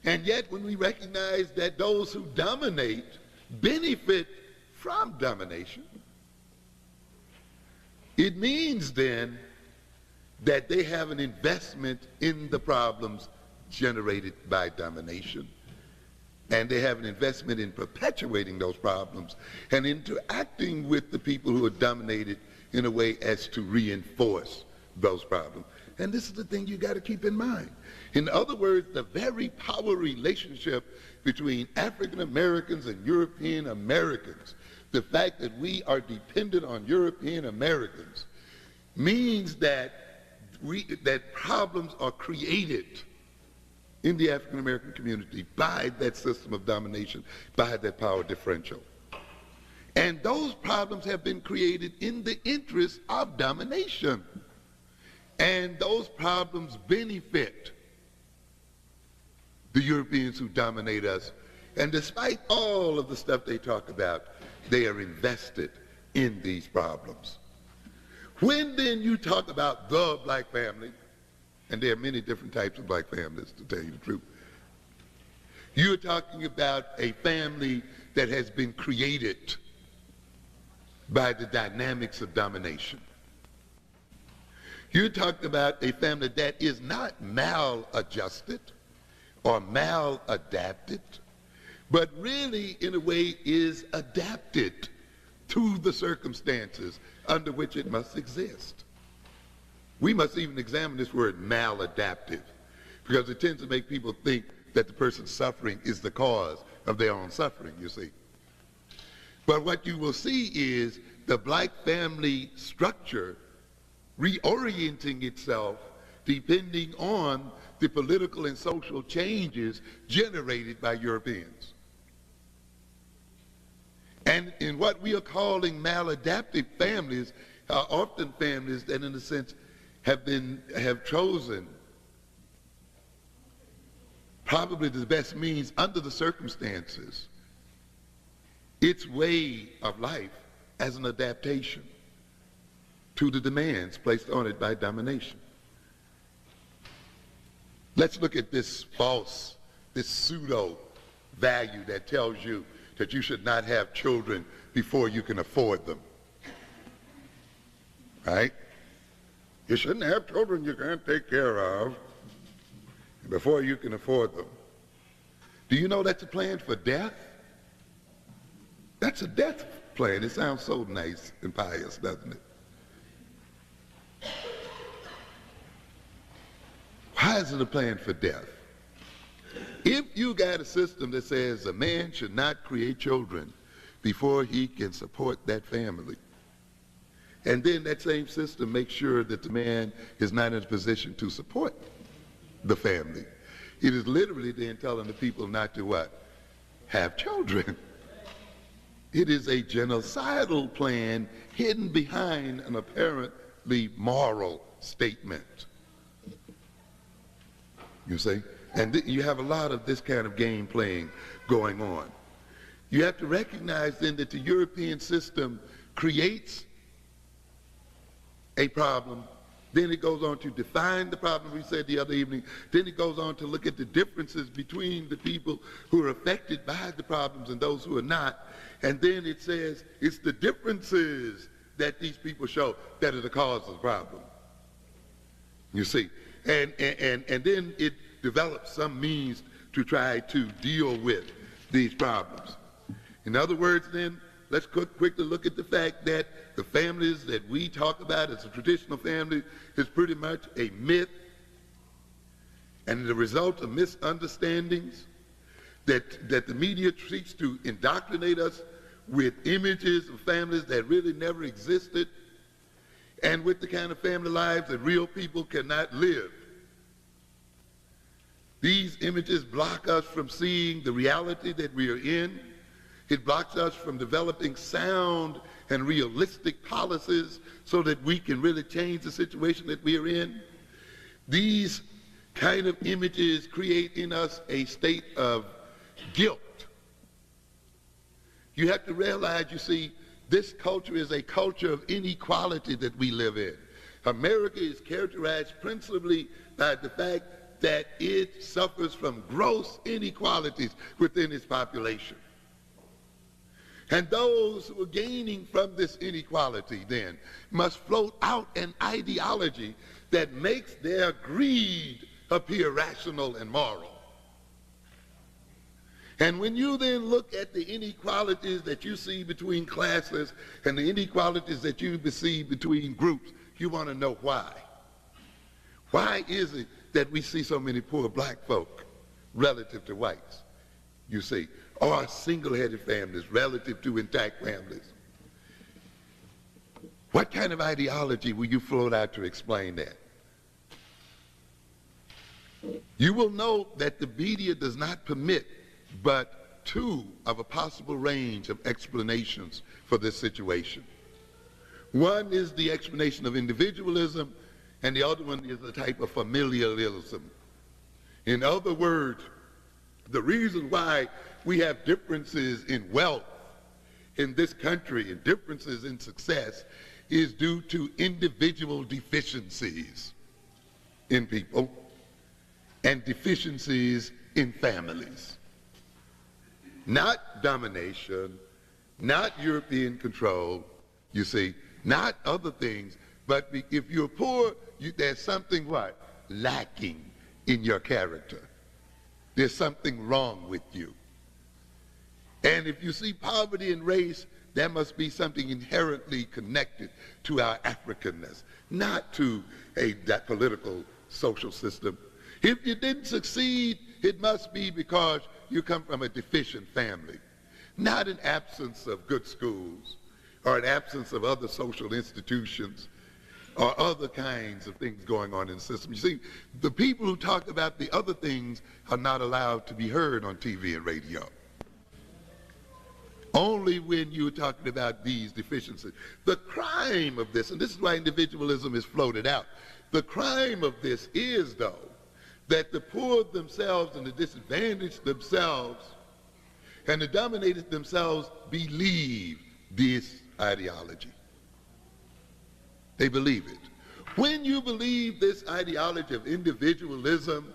Speaker 1: And yet, when we recognize that those who dominate benefit from domination, it means then that they have an investment in the problems generated by domination. And they have an investment in perpetuating those problems and interacting with the people who are dominated in a way as to reinforce those problems. And this is the thing you got to keep in mind. In other words, the very power relationship between African Americans and European Americans, the fact that we are dependent on European Americans, means that problems are created in the African American community by that system of domination, by that power differential. And those problems have been created in the interest of domination. And those problems benefit the Europeans who dominate us. And despite all of the stuff they talk about, they are invested in these problems. When then you talk about the black family, and there are many different types of black families, to tell you the truth, you're talking about a family that has been created by the dynamics of domination. You're talking about a family that is not maladjusted or maladapted, but really, in a way, is adapted to the circumstances under which it must exist. We must even examine this word maladaptive, because it tends to make people think that the person suffering is the cause of their own suffering, you see. But what you will see is the black family structure reorienting itself depending on the political and social changes generated by Europeans. And in what we are calling maladaptive families are often families that, in a sense, have chosen probably the best means under the circumstances, its way of life as an adaptation to the demands placed on it by domination. Let's look at this false, this pseudo value that tells you that you should not have children before you can afford them. Right? You shouldn't have children you can't take care of before you can afford them. Do you know that's a plan for death? That's a death plan. It sounds so nice and pious, doesn't it? Why is it a plan for death? If you got a system that says a man should not create children before he can support that family, and then that same system makes sure that the man is not in a position to support the family, it is literally then telling the people not to what? Have children. It is a genocidal plan hidden behind an apparently moral statement. You see? And you have a lot of this kind of game playing going on. You have to recognize then that the European system creates a problem, then it goes on to define the problem, we said the other evening, then it goes on to look at the differences between the people who are affected by the problems and those who are not, and then it says it's the differences that these people show that are the cause of the problem. You see? And then it develops some means to try to deal with these problems. In other words, then, let's quickly look at the fact that the families that we talk about as a traditional family is pretty much a myth and the result of misunderstandings that the media seeks to indoctrinate us with images of families that really never existed and with the kind of family lives that real people cannot live. These images block us from seeing the reality that we are in. It blocks us from developing sound and realistic policies so that we can really change the situation that we are in. These kind of images create in us a state of guilt. You have to realize, you see, this culture is a culture of inequality that we live in. America is characterized principally by the fact that it suffers from gross inequalities within its population. And those who are gaining from this inequality then must float out an ideology that makes their greed appear rational and moral. And when you then look at the inequalities that you see between classes and the inequalities that you see between groups, you want to know why. Why is it that we see so many poor black folk relative to whites, you see, or single-headed families relative to intact families? What kind of ideology will you float out to explain that? You will note that the media does not permit but two of a possible range of explanations for this situation. One is the explanation of individualism, and the other one is a type of familialism. In other words, the reason why we have differences in wealth in this country and differences in success is due to individual deficiencies in people and deficiencies in families. Not domination, not European control, you see, not other things, but if you're poor, there's something what? Lacking in your character. There's something wrong with you. And if you see poverty and race, there must be something inherently connected to our Africanness, not to that political social system. If you didn't succeed, it must be because you come from a deficient family, not an absence of good schools or an absence of other social institutions or other kinds of things going on in the system. You see, the people who talk about the other things are not allowed to be heard on TV and radio. Only when you're talking about these deficiencies. The crime of this, and this is why individualism is floated out, the crime of this is, though, that the poor themselves and the disadvantaged themselves and the dominated themselves believe this ideology. They believe it. When you believe this ideology of individualism,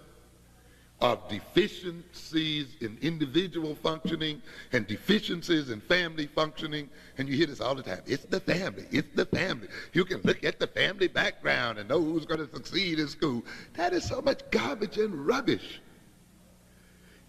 Speaker 1: of deficiencies in individual functioning and deficiencies in family functioning, and you hear this all the time, it's the family, it's the family. You can look at the family background and know who's going to succeed in school. That is so much garbage and rubbish.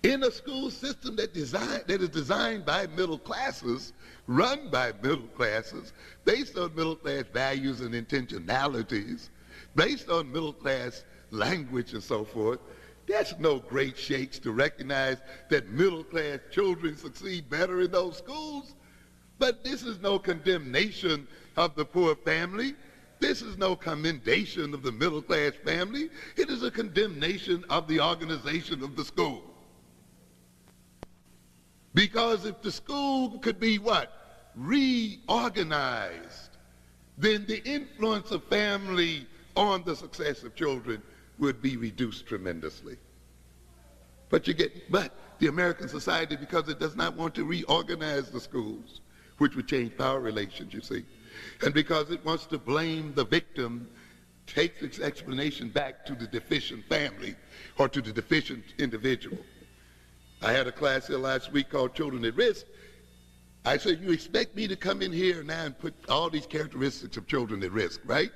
Speaker 1: In a school system that is designed by middle classes, run by middle classes, based on middle class values and intentionalities, based on middle class language and so forth, there's no great shakes to recognize that middle-class children succeed better in those schools. But this is no condemnation of the poor family. This is no commendation of the middle-class family. It is a condemnation of the organization of the school. Because if the school could be what? Reorganized, then the influence of family on the success of children would be reduced tremendously. But the American society, because it does not want to reorganize the schools, which would change power relations, you see, and because it wants to blame the victim, takes its explanation back to the deficient family or to the deficient individual. I had a class here last week called Children at Risk. I said, you expect me to come in here now and put all these characteristics of children at risk, right?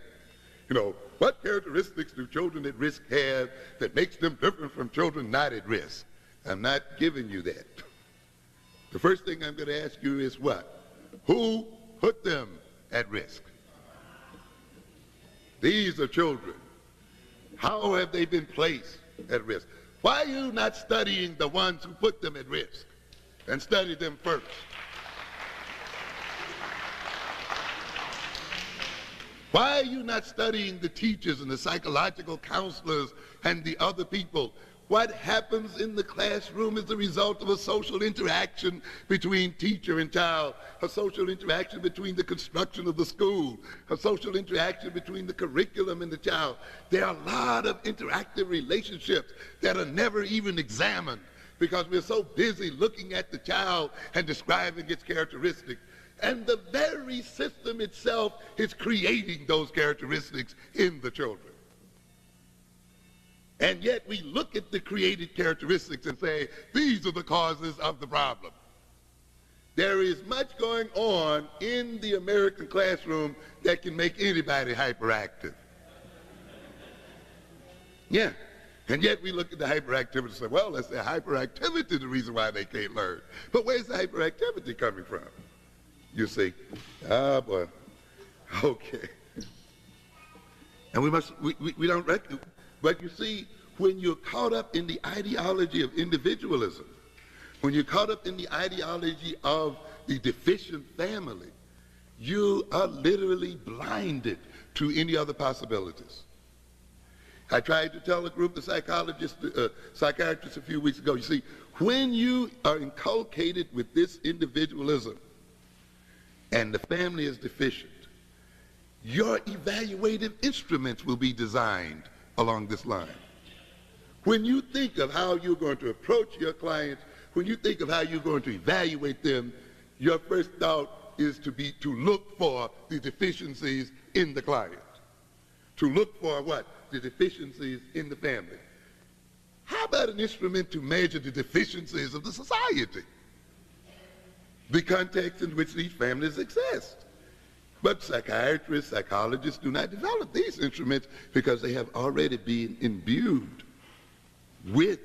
Speaker 1: You know, what characteristics do children at risk have that makes them different from children not at risk? I'm not giving you that. The first thing I'm going to ask you is what? Who put them at risk? These are children. How have they been placed at risk? Why are you not studying the ones who put them at risk and study them first? Why are you not studying the teachers and the psychological counselors and the other people What happens in the classroom is the result of a social interaction between teacher and child, a social interaction between the construction of the school, a social interaction between the curriculum and the child. There are a lot of interactive relationships that are never even examined because we're so busy looking at the child and describing its characteristics. And the very system itself is creating those characteristics in the children. And yet we look at the created characteristics and say, these are the causes of the problem. There is much going on in the American classroom that can make anybody hyperactive. Yeah. And yet we look at the hyperactivity and say, well, that's the hyperactivity the reason why they can't learn. But where's the hyperactivity coming from? You see, boy, okay. And we don't recognize. But you see, when you're caught up in the ideology of individualism, when you're caught up in the ideology of the deficient family, you are literally blinded to any other possibilities. I tried to tell a group of psychiatrists a few weeks ago, you see, when you are inculcated with this individualism and the family is deficient, your evaluative instruments will be designed along this line. When you think of how you're going to approach your clients, when you think of how you're going to evaluate them, your first thought is to look for the deficiencies in the client. To look for what? The deficiencies in the family. How about an instrument to measure the deficiencies of the society? The context in which these families exist. But psychiatrists, psychologists do not develop these instruments because they have already been imbued with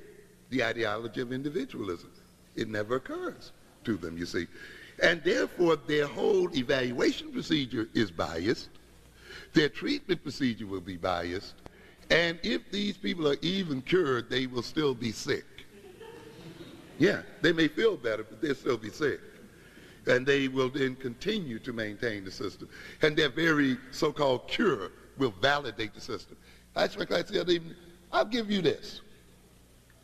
Speaker 1: the ideology of individualism. It never occurs to them, you see. And therefore, their whole evaluation procedure is biased. Their treatment procedure will be biased. And if these people are even cured, they will still be sick. Yeah, they may feel better, but they'll still be sick. And they will then continue to maintain the system. And their very so-called cure will validate the system. I asked my class the other evening, I'll give you this.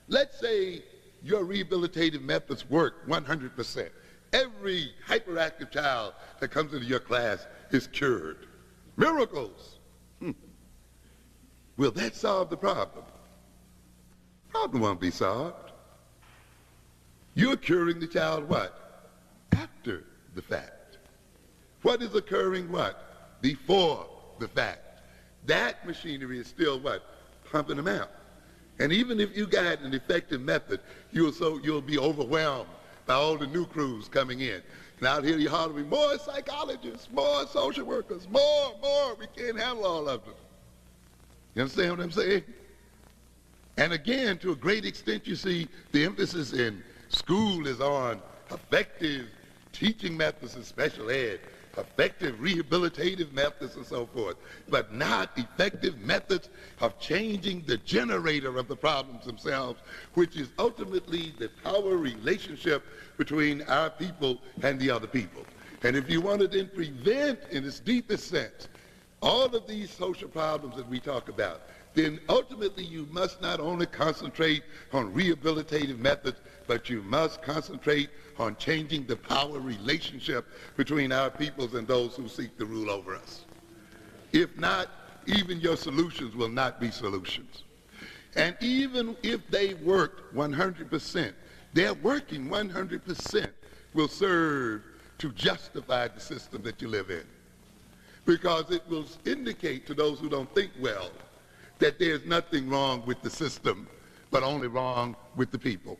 Speaker 1: Let's say your rehabilitative methods work 100%. Every hyperactive child that comes into your class is cured. Miracles. Will that solve the problem? Problem won't be solved. You're curing the child what? After the fact. What is occurring what? Before the fact. That machinery is still what? Pumping them out. And even if you got an effective method, you'll be overwhelmed by all the new crews coming in. And out here you're hollering, more psychologists, more social workers, more. We can't handle all of them. You understand what I'm saying? And again, to a great extent, you see, the emphasis in school is on effective teaching methods in special ed, effective rehabilitative methods and so forth, but not effective methods of changing the generator of the problems themselves, which is ultimately the power relationship between our people and the other people. And if you want to then prevent, in its deepest sense, all of these social problems that we talk about, then ultimately you must not only concentrate on rehabilitative methods, but you must concentrate on changing the power relationship between our peoples and those who seek to rule over us. If not, even your solutions will not be solutions. And even if they worked 100%, their working 100% will serve to justify the system that you live in. Because it will indicate to those who don't think well that there's nothing wrong with the system, but only wrong with the people.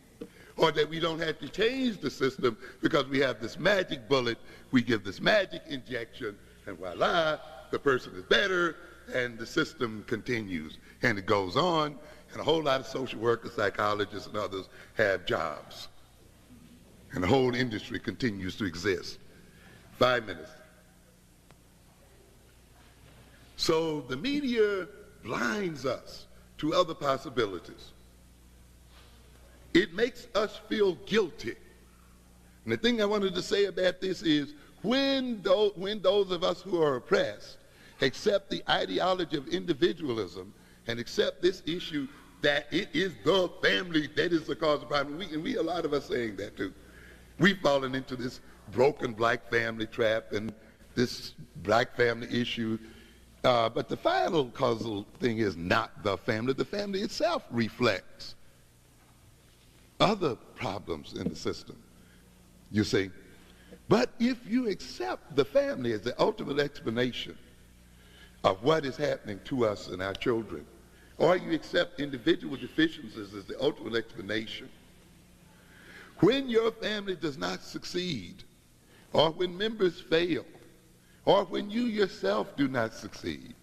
Speaker 1: Or that we don't have to change the system because we have this magic bullet, we give this magic injection, and voila, the person is better, and the system continues. And it goes on, and a whole lot of social workers, psychologists, and others have jobs. And the whole industry continues to exist. 5 minutes. So the media blinds us to other possibilities. It makes us feel guilty. And the thing I wanted to say about this is when those of us who are oppressed accept the ideology of individualism and accept this issue, that it is the family that is the cause of the problem. A lot of us saying that too. We've fallen into this broken black family trap and this black family issue. But the final causal thing is not the family. The family itself reflects other problems in the system, you see. But if you accept the family as the ultimate explanation of what is happening to us and our children, or you accept individual deficiencies as the ultimate explanation, when your family does not succeed, or when members fail, or when you yourself do not succeed,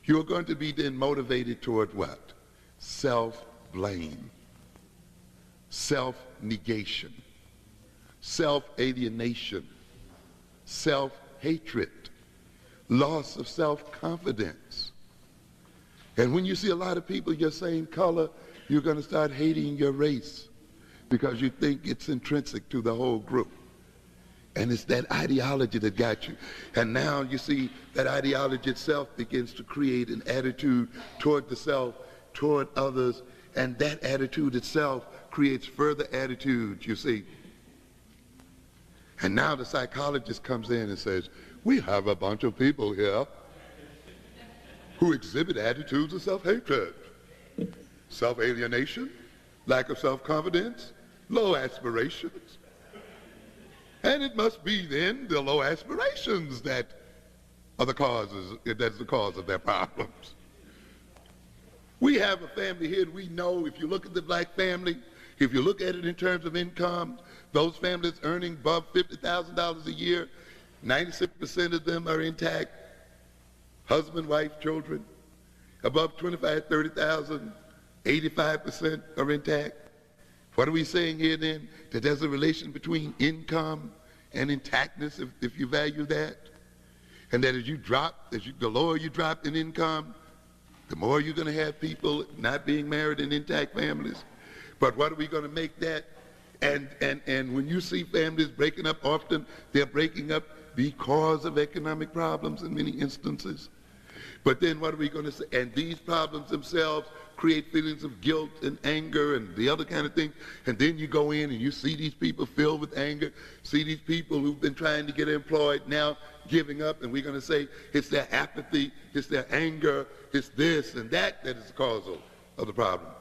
Speaker 1: you're going to be then motivated toward what? Self-blame, self-negation, self-alienation, self-hatred, loss of self-confidence. And when you see a lot of people your same color, you're going to start hating your race because you think it's intrinsic to the whole group. And it's that ideology that got you. And now you see that ideology itself begins to create an attitude toward the self, toward others, and that attitude itself creates further attitudes, you see. And now the psychologist comes in and says, we have a bunch of people here who exhibit attitudes of self-hatred, self-alienation, lack of self-confidence, low aspirations. And it must be then the low aspirations that are the causes, that's the cause of their problems. We have a family here, and we know if you look at the black family, if you look at it in terms of income, those families earning above $50,000 a year, 96% of them are intact. Husband, wife, children. Above 25, 30,000, 85% are intact. What are we saying here then? That there's a relation between income and intactness, if you value that. And that as you drop, the lower you drop in income, the more you're going to have people not being married in intact families. But what are we going to make that? And when you see families breaking up, often they're breaking up because of economic problems in many instances. But then what are we going to say? And these problems themselves create feelings of guilt and anger and the other kind of things. And then you go in and you see these people filled with anger, see these people who've been trying to get employed now giving up, and we're going to say it's their apathy, it's their anger, it's this and that that is the cause of the problem.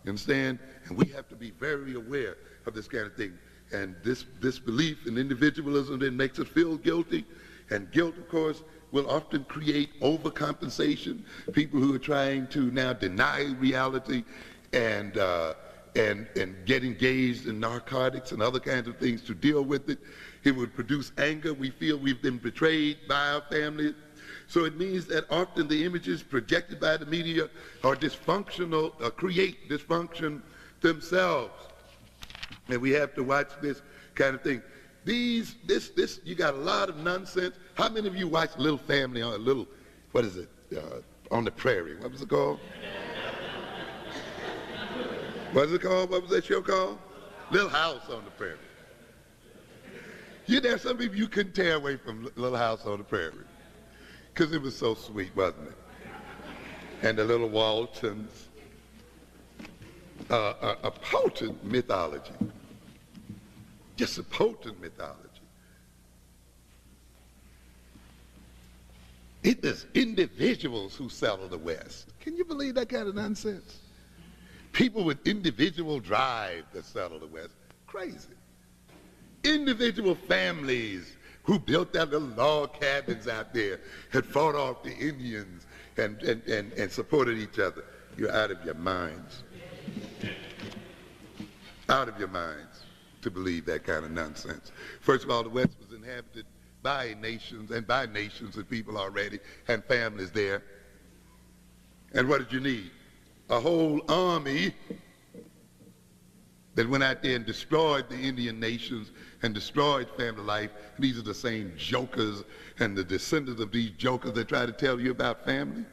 Speaker 1: You understand? And we have to be very aware of this kind of thing. And this belief in individualism then makes us feel guilty. And guilt, of course, will often create overcompensation. People who are trying to now deny reality and get engaged in narcotics and other kinds of things to deal with it. It would produce anger. We feel we've been betrayed by our family. So it means that often the images projected by the media are dysfunctional, create dysfunction themselves. And we have to watch this kind of thing. You got a lot of nonsense. How many of you watched Little Family on on the Prairie? What was it called? What was it called? What was that show called? Little House on the Prairie. There are some people you couldn't tear away from Little House on the Prairie because it was so sweet, wasn't it? And the little Waltons, a potent mythology. Just a potent mythology. It is individuals who settle the West. Can you believe that kind of nonsense? People with individual drive that settle the West. Crazy. Individual families who built their little log cabins out there, had fought off the Indians and supported each other. You're out of your minds. Out of your minds to believe that kind of nonsense. First of all, the West was inhabited by nations of people already, and families there. And what did you need? A whole army that went out there and destroyed the Indian nations and destroyed family life. And these are the same jokers and the descendants of these jokers that try to tell you about family.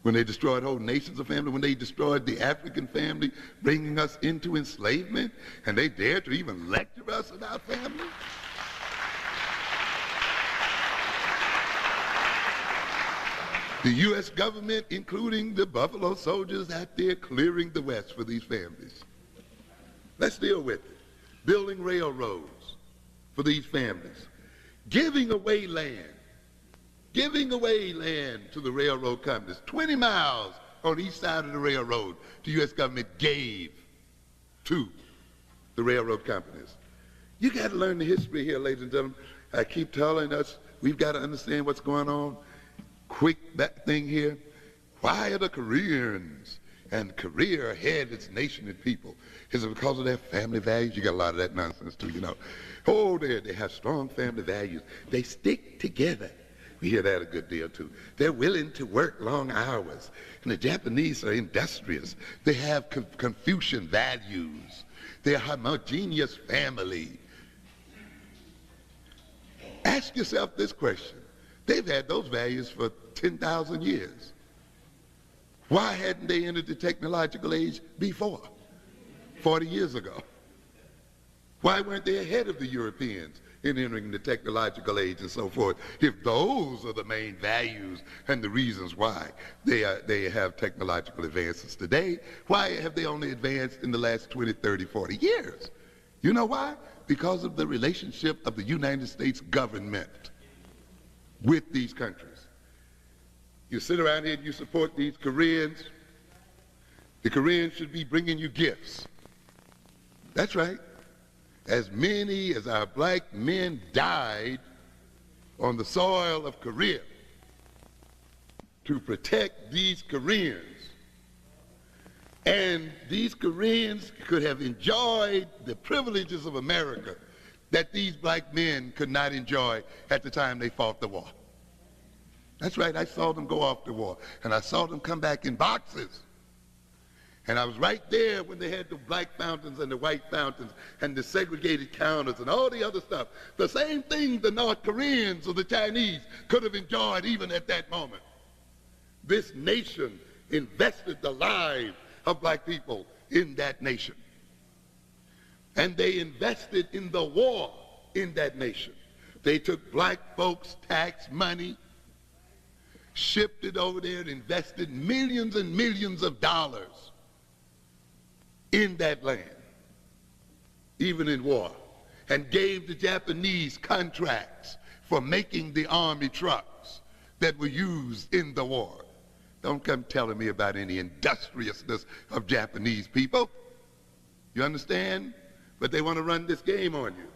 Speaker 1: When they destroyed whole nations of family, when they destroyed the African family, bringing us into enslavement, and they dared to even lecture us about family. The U.S. government, including the Buffalo Soldiers out there clearing the West for these families. Let's deal with it. Building railroads for these families. Giving away land to the railroad companies. 20 miles on each side of the railroad the U.S. government gave to the railroad companies. You got to learn the history here, ladies and gentlemen. I keep telling us we've got to understand what's going on. Quick back thing here. Why are the Koreans and Korea ahead its nation and people? Is it because of their family values? You got a lot of that nonsense too, you know. Oh, they have strong family values. They stick together. We hear that a good deal too. They're willing to work long hours. And the Japanese are industrious. They have Confucian values. They're a homogeneous family. Ask yourself this question. They've had those values for 10,000 years. Why hadn't they entered the technological age before, 40 years ago? Why weren't they ahead of the Europeans in entering the technological age and so forth? If those are the main values and the reasons why they have technological advances today, why have they only advanced in the last 20, 30, 40 years? You know why? Because of the relationship of the United States government with these countries. You sit around here and you support these Koreans. The Koreans should be bringing you gifts. That's right. As many as our black men died on the soil of Korea to protect these Koreans, and these Koreans could have enjoyed the privileges of America that these black men could not enjoy at the time they fought the war. That's right, I saw them go off to war, and I saw them come back in boxes. And I was right there when they had the black fountains and the white fountains and the segregated counters and all the other stuff. The same thing the North Koreans or the Chinese could have enjoyed even at that moment. This nation invested the lives of black people in that nation. And they invested in the war in that nation. They took black folks' tax money, shipped it over there and invested millions and millions of dollars in that land, even in war, and gave the Japanese contracts for making the army trucks that were used in the war. Don't come telling me about any industriousness of Japanese people. You understand? But they want to run this game on you.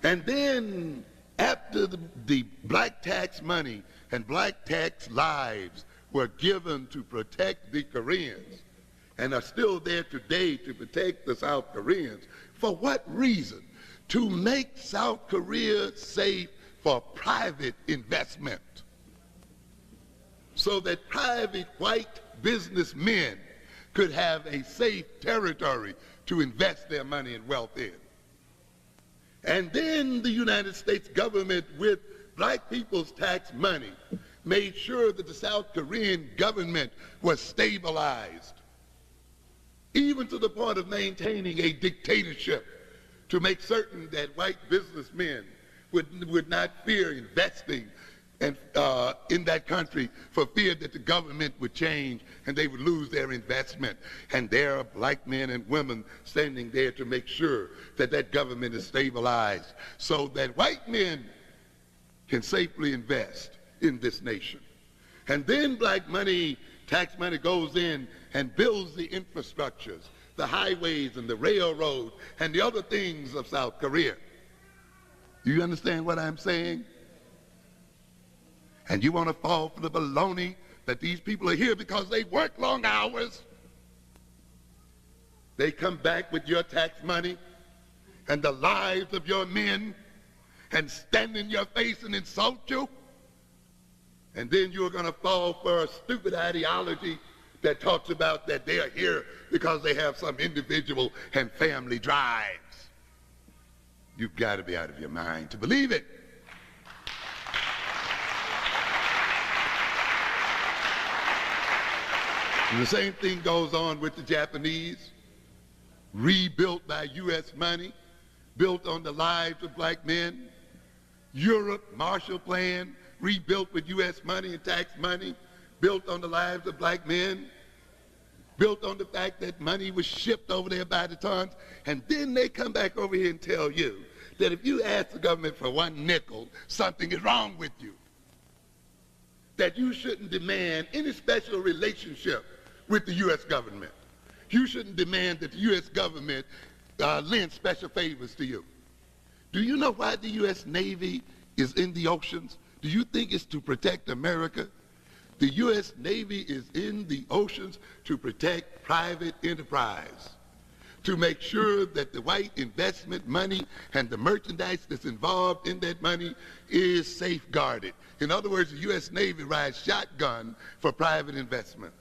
Speaker 1: And then after the black tax money and black tax lives were given to protect the Koreans and are still there today to protect the South Koreans, for what reason? To make South Korea safe for private investment, so that private white businessmen could have a safe territory to invest their money and wealth in. And then the United States government, with black people's tax money, made sure that the South Korean government was stabilized, even to the point of maintaining a dictatorship, to make certain that white businessmen would not fear investing and, in that country, for fear that the government would change and they would lose their investment. And there are black men and women standing there to make sure that that government is stabilized so that white men can safely invest in this nation. And then black money, tax money, goes in and builds the infrastructures, the highways and the railroad and the other things of South Korea. Do you understand what I'm saying? And you want to fall for the baloney that these people are here because they work long hours? They come back with your tax money and the lives of your men and stand in your face and insult you? And then you're going to fall for a stupid ideology that talks about that they are here because they have some individual and family drives. You've got to be out of your mind to believe it. And the same thing goes on with the Japanese, rebuilt by U.S. money, built on the lives of black men. Europe, Marshall Plan, rebuilt with U.S. money and tax money, built on the lives of black men, built on the fact that money was shipped over there by the tons, and then they come back over here and tell you that if you ask the government for one nickel, something is wrong with you. That you shouldn't demand any special relationship with the U.S. government. You shouldn't demand that the U.S. government lend special favors to you. Do you know why the U.S. Navy is in the oceans? Do you think it's to protect America? The U.S. Navy is in the oceans to protect private enterprise, to make sure that the white investment money and the merchandise that's involved in that money is safeguarded. In other words, the U.S. Navy rides shotgun for private investment.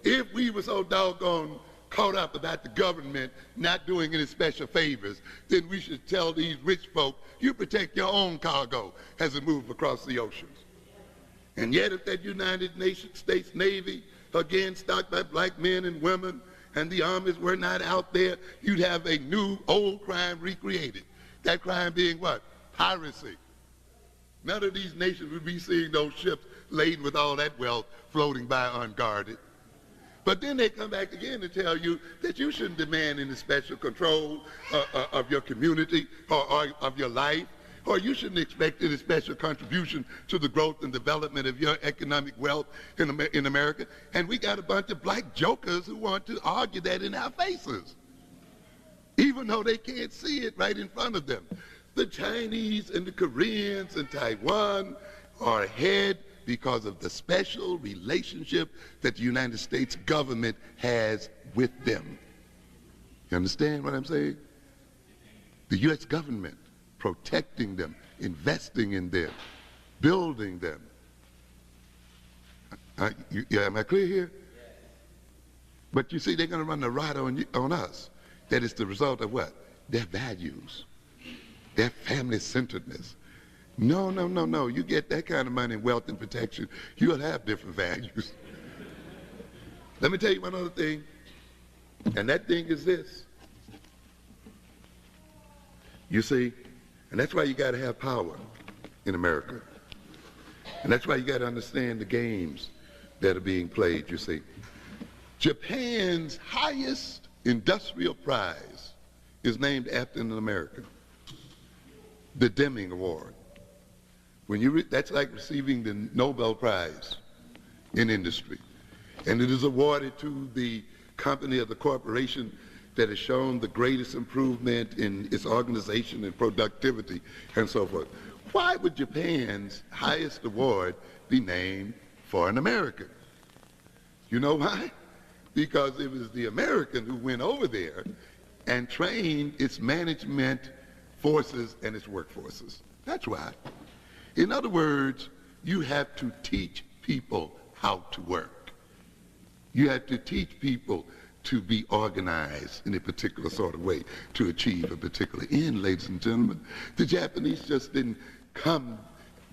Speaker 1: If we were so doggone caught up about the government not doing any special favors, then we should tell these rich folk, you protect your own cargo as it moves across the oceans. And yet if that United States Navy, again stocked by black men and women, and the armies were not out there, you'd have a new old crime recreated. That crime being what? Piracy. None of these nations would be seeing those ships laden with all that wealth floating by unguarded. But then they come back again to tell you that you shouldn't demand any special control of your community or of your life, or you shouldn't expect any special contribution to the growth and development of your economic wealth in America. And we got a bunch of black jokers who want to argue that in our faces, even though they can't see it right in front of them. The Chinese and the Koreans and Taiwan are ahead because of the special relationship that the United States government has with them. You understand what I'm saying? The U.S. government protecting them, investing in them, building them. Am I clear here? But you see, they're going to run the rot on us. That is the result of what? Their values, their family-centeredness. No, no, no, no. You get that kind of money, wealth, and protection, you'll have different values. Let me tell you one other thing, and that thing is this. You see, and that's why you got to have power in America. And that's why you got to understand the games that are being played, you see. Japan's highest industrial prize is named after an American, the Deming Award. When you that's like receiving the Nobel Prize in industry. And it is awarded to the company or the corporation that has shown the greatest improvement in its organization and productivity and so forth. Why would Japan's highest award be named for an American? You know why? Because it was the American who went over there and trained its management forces and its workforces. That's why. In other words, you have to teach people how to work. You have to teach people to be organized in a particular sort of way to achieve a particular end, ladies and gentlemen. The Japanese just didn't come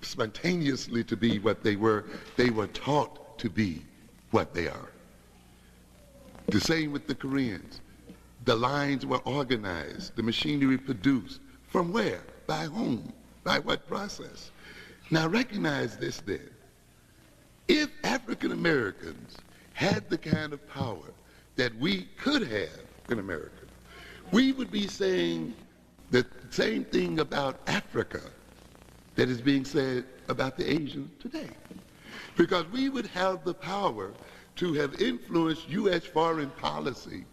Speaker 1: spontaneously to be what they were. They were taught to be what they are. The same with the Koreans. The lines were organized, the machinery produced. From where? By whom? By what process? Now recognize this then. If African Americans had the kind of power that we could have in America, we would be saying the same thing about Africa that is being said about the Asians today. Because we would have the power to have influenced U.S. foreign policy,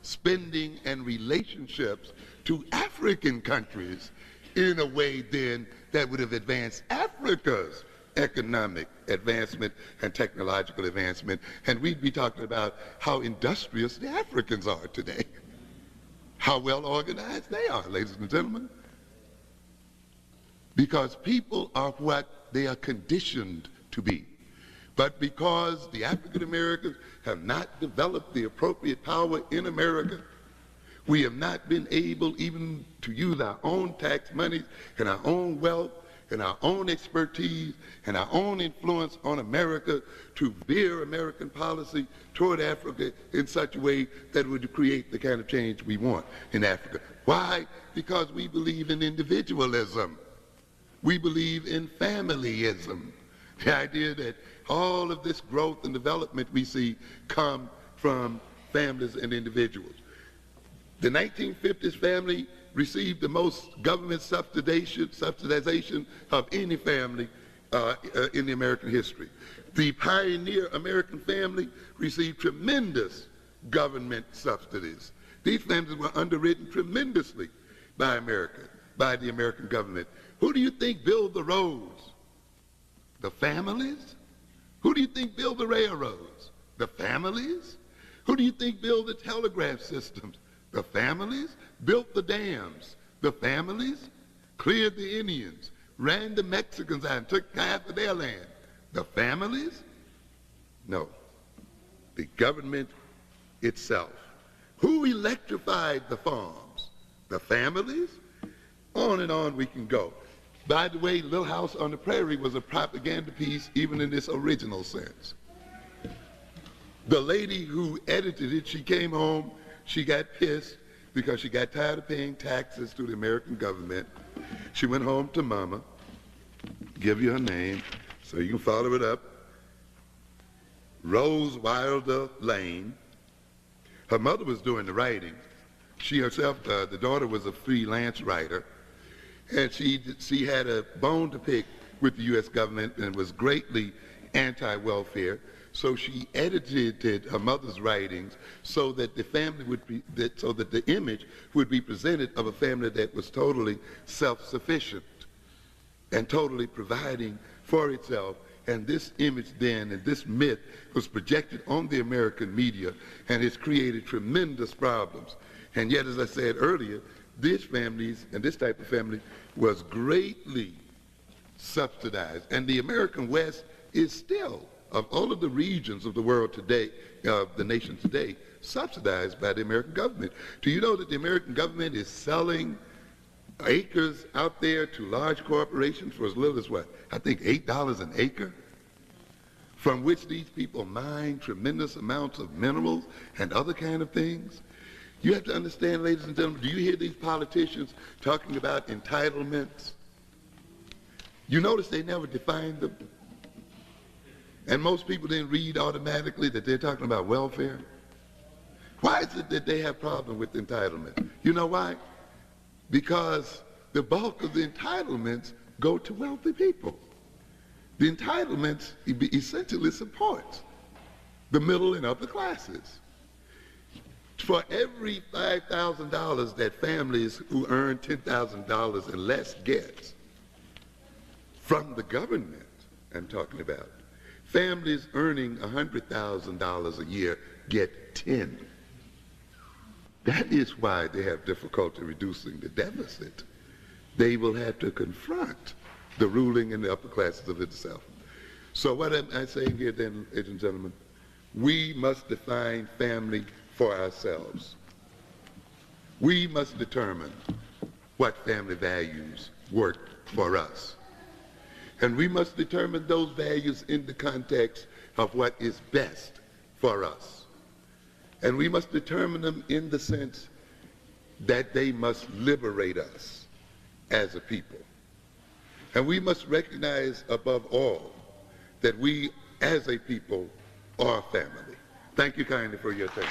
Speaker 1: spending, and relationships to African countries in a way then that would have advanced Africa's economic advancement and technological advancement. And we'd be talking about how industrious the Africans are today, how well organized they are, ladies and gentlemen. Because people are what they are conditioned to be. But because the African Americans have not developed the appropriate power in America, we have not been able even to use our own tax monies and our own wealth and our own expertise and our own influence on America to veer American policy toward Africa in such a way that would create the kind of change we want in Africa. Why? Because we believe in individualism. We believe in familyism, the idea that all of this growth and development we see come from families and individuals. The 1950s family received the most government subsidization of any family in the American history. The pioneer American family received tremendous government subsidies. These families were underwritten tremendously by America, by the American government. Who do you think built the roads? The families? Who do you think built the railroads? The families? Who do you think built the telegraph systems? The families. Built the dams? The families. Cleared the Indians, ran the Mexicans out and took half of their land? The families? No, the government itself. Who electrified the farms? The families? On and on we can go. By the way, Little House on the Prairie was a propaganda piece even in this original sense. The lady who edited it, she came home, she got pissed because she got tired of paying taxes to the American government. She went home to Mama, give you her name so you can follow it up, Rose Wilder Lane. Her mother was doing the writing. She herself, the daughter, was a freelance writer, and she had a bone to pick with the U.S. government and was greatly anti-welfare. So she edited her mother's writings so that the family would be, so that the image would be presented of a family that was totally self-sufficient and totally providing for itself. And this image then, and this myth, was projected on the American media, and it's created tremendous problems. And yet, as I said earlier, these families and this type of family was greatly subsidized. And the American West is still, of all of the regions of the world today, the nation today, subsidized by the American government. Do you know that the American government is selling acres out there to large corporations for as little as what? I think $8 an acre, from which these people mine tremendous amounts of minerals and other kind of things. You have to understand, ladies and gentlemen, do you hear these politicians talking about entitlements? You notice they never defined them. And most people then read automatically that they're talking about welfare. Why is it that they have problem with entitlement? You know why? Because the bulk of the entitlements go to wealthy people. The entitlements essentially support the middle and upper classes. For every $5,000 that families who earn $10,000 and less get from the government, I'm talking about, families earning $100,000 a year get 10. That is why they have difficulty reducing the deficit. They will have to confront the ruling in the upper classes of itself. So what am I saying here then, ladies and gentlemen? We must define family for ourselves. We must determine what family values work for us. And we must determine those values in the context of what is best for us. And we must determine them in the sense that they must liberate us as a people. And we must recognize above all that we as a people are family. Thank you kindly for your attention.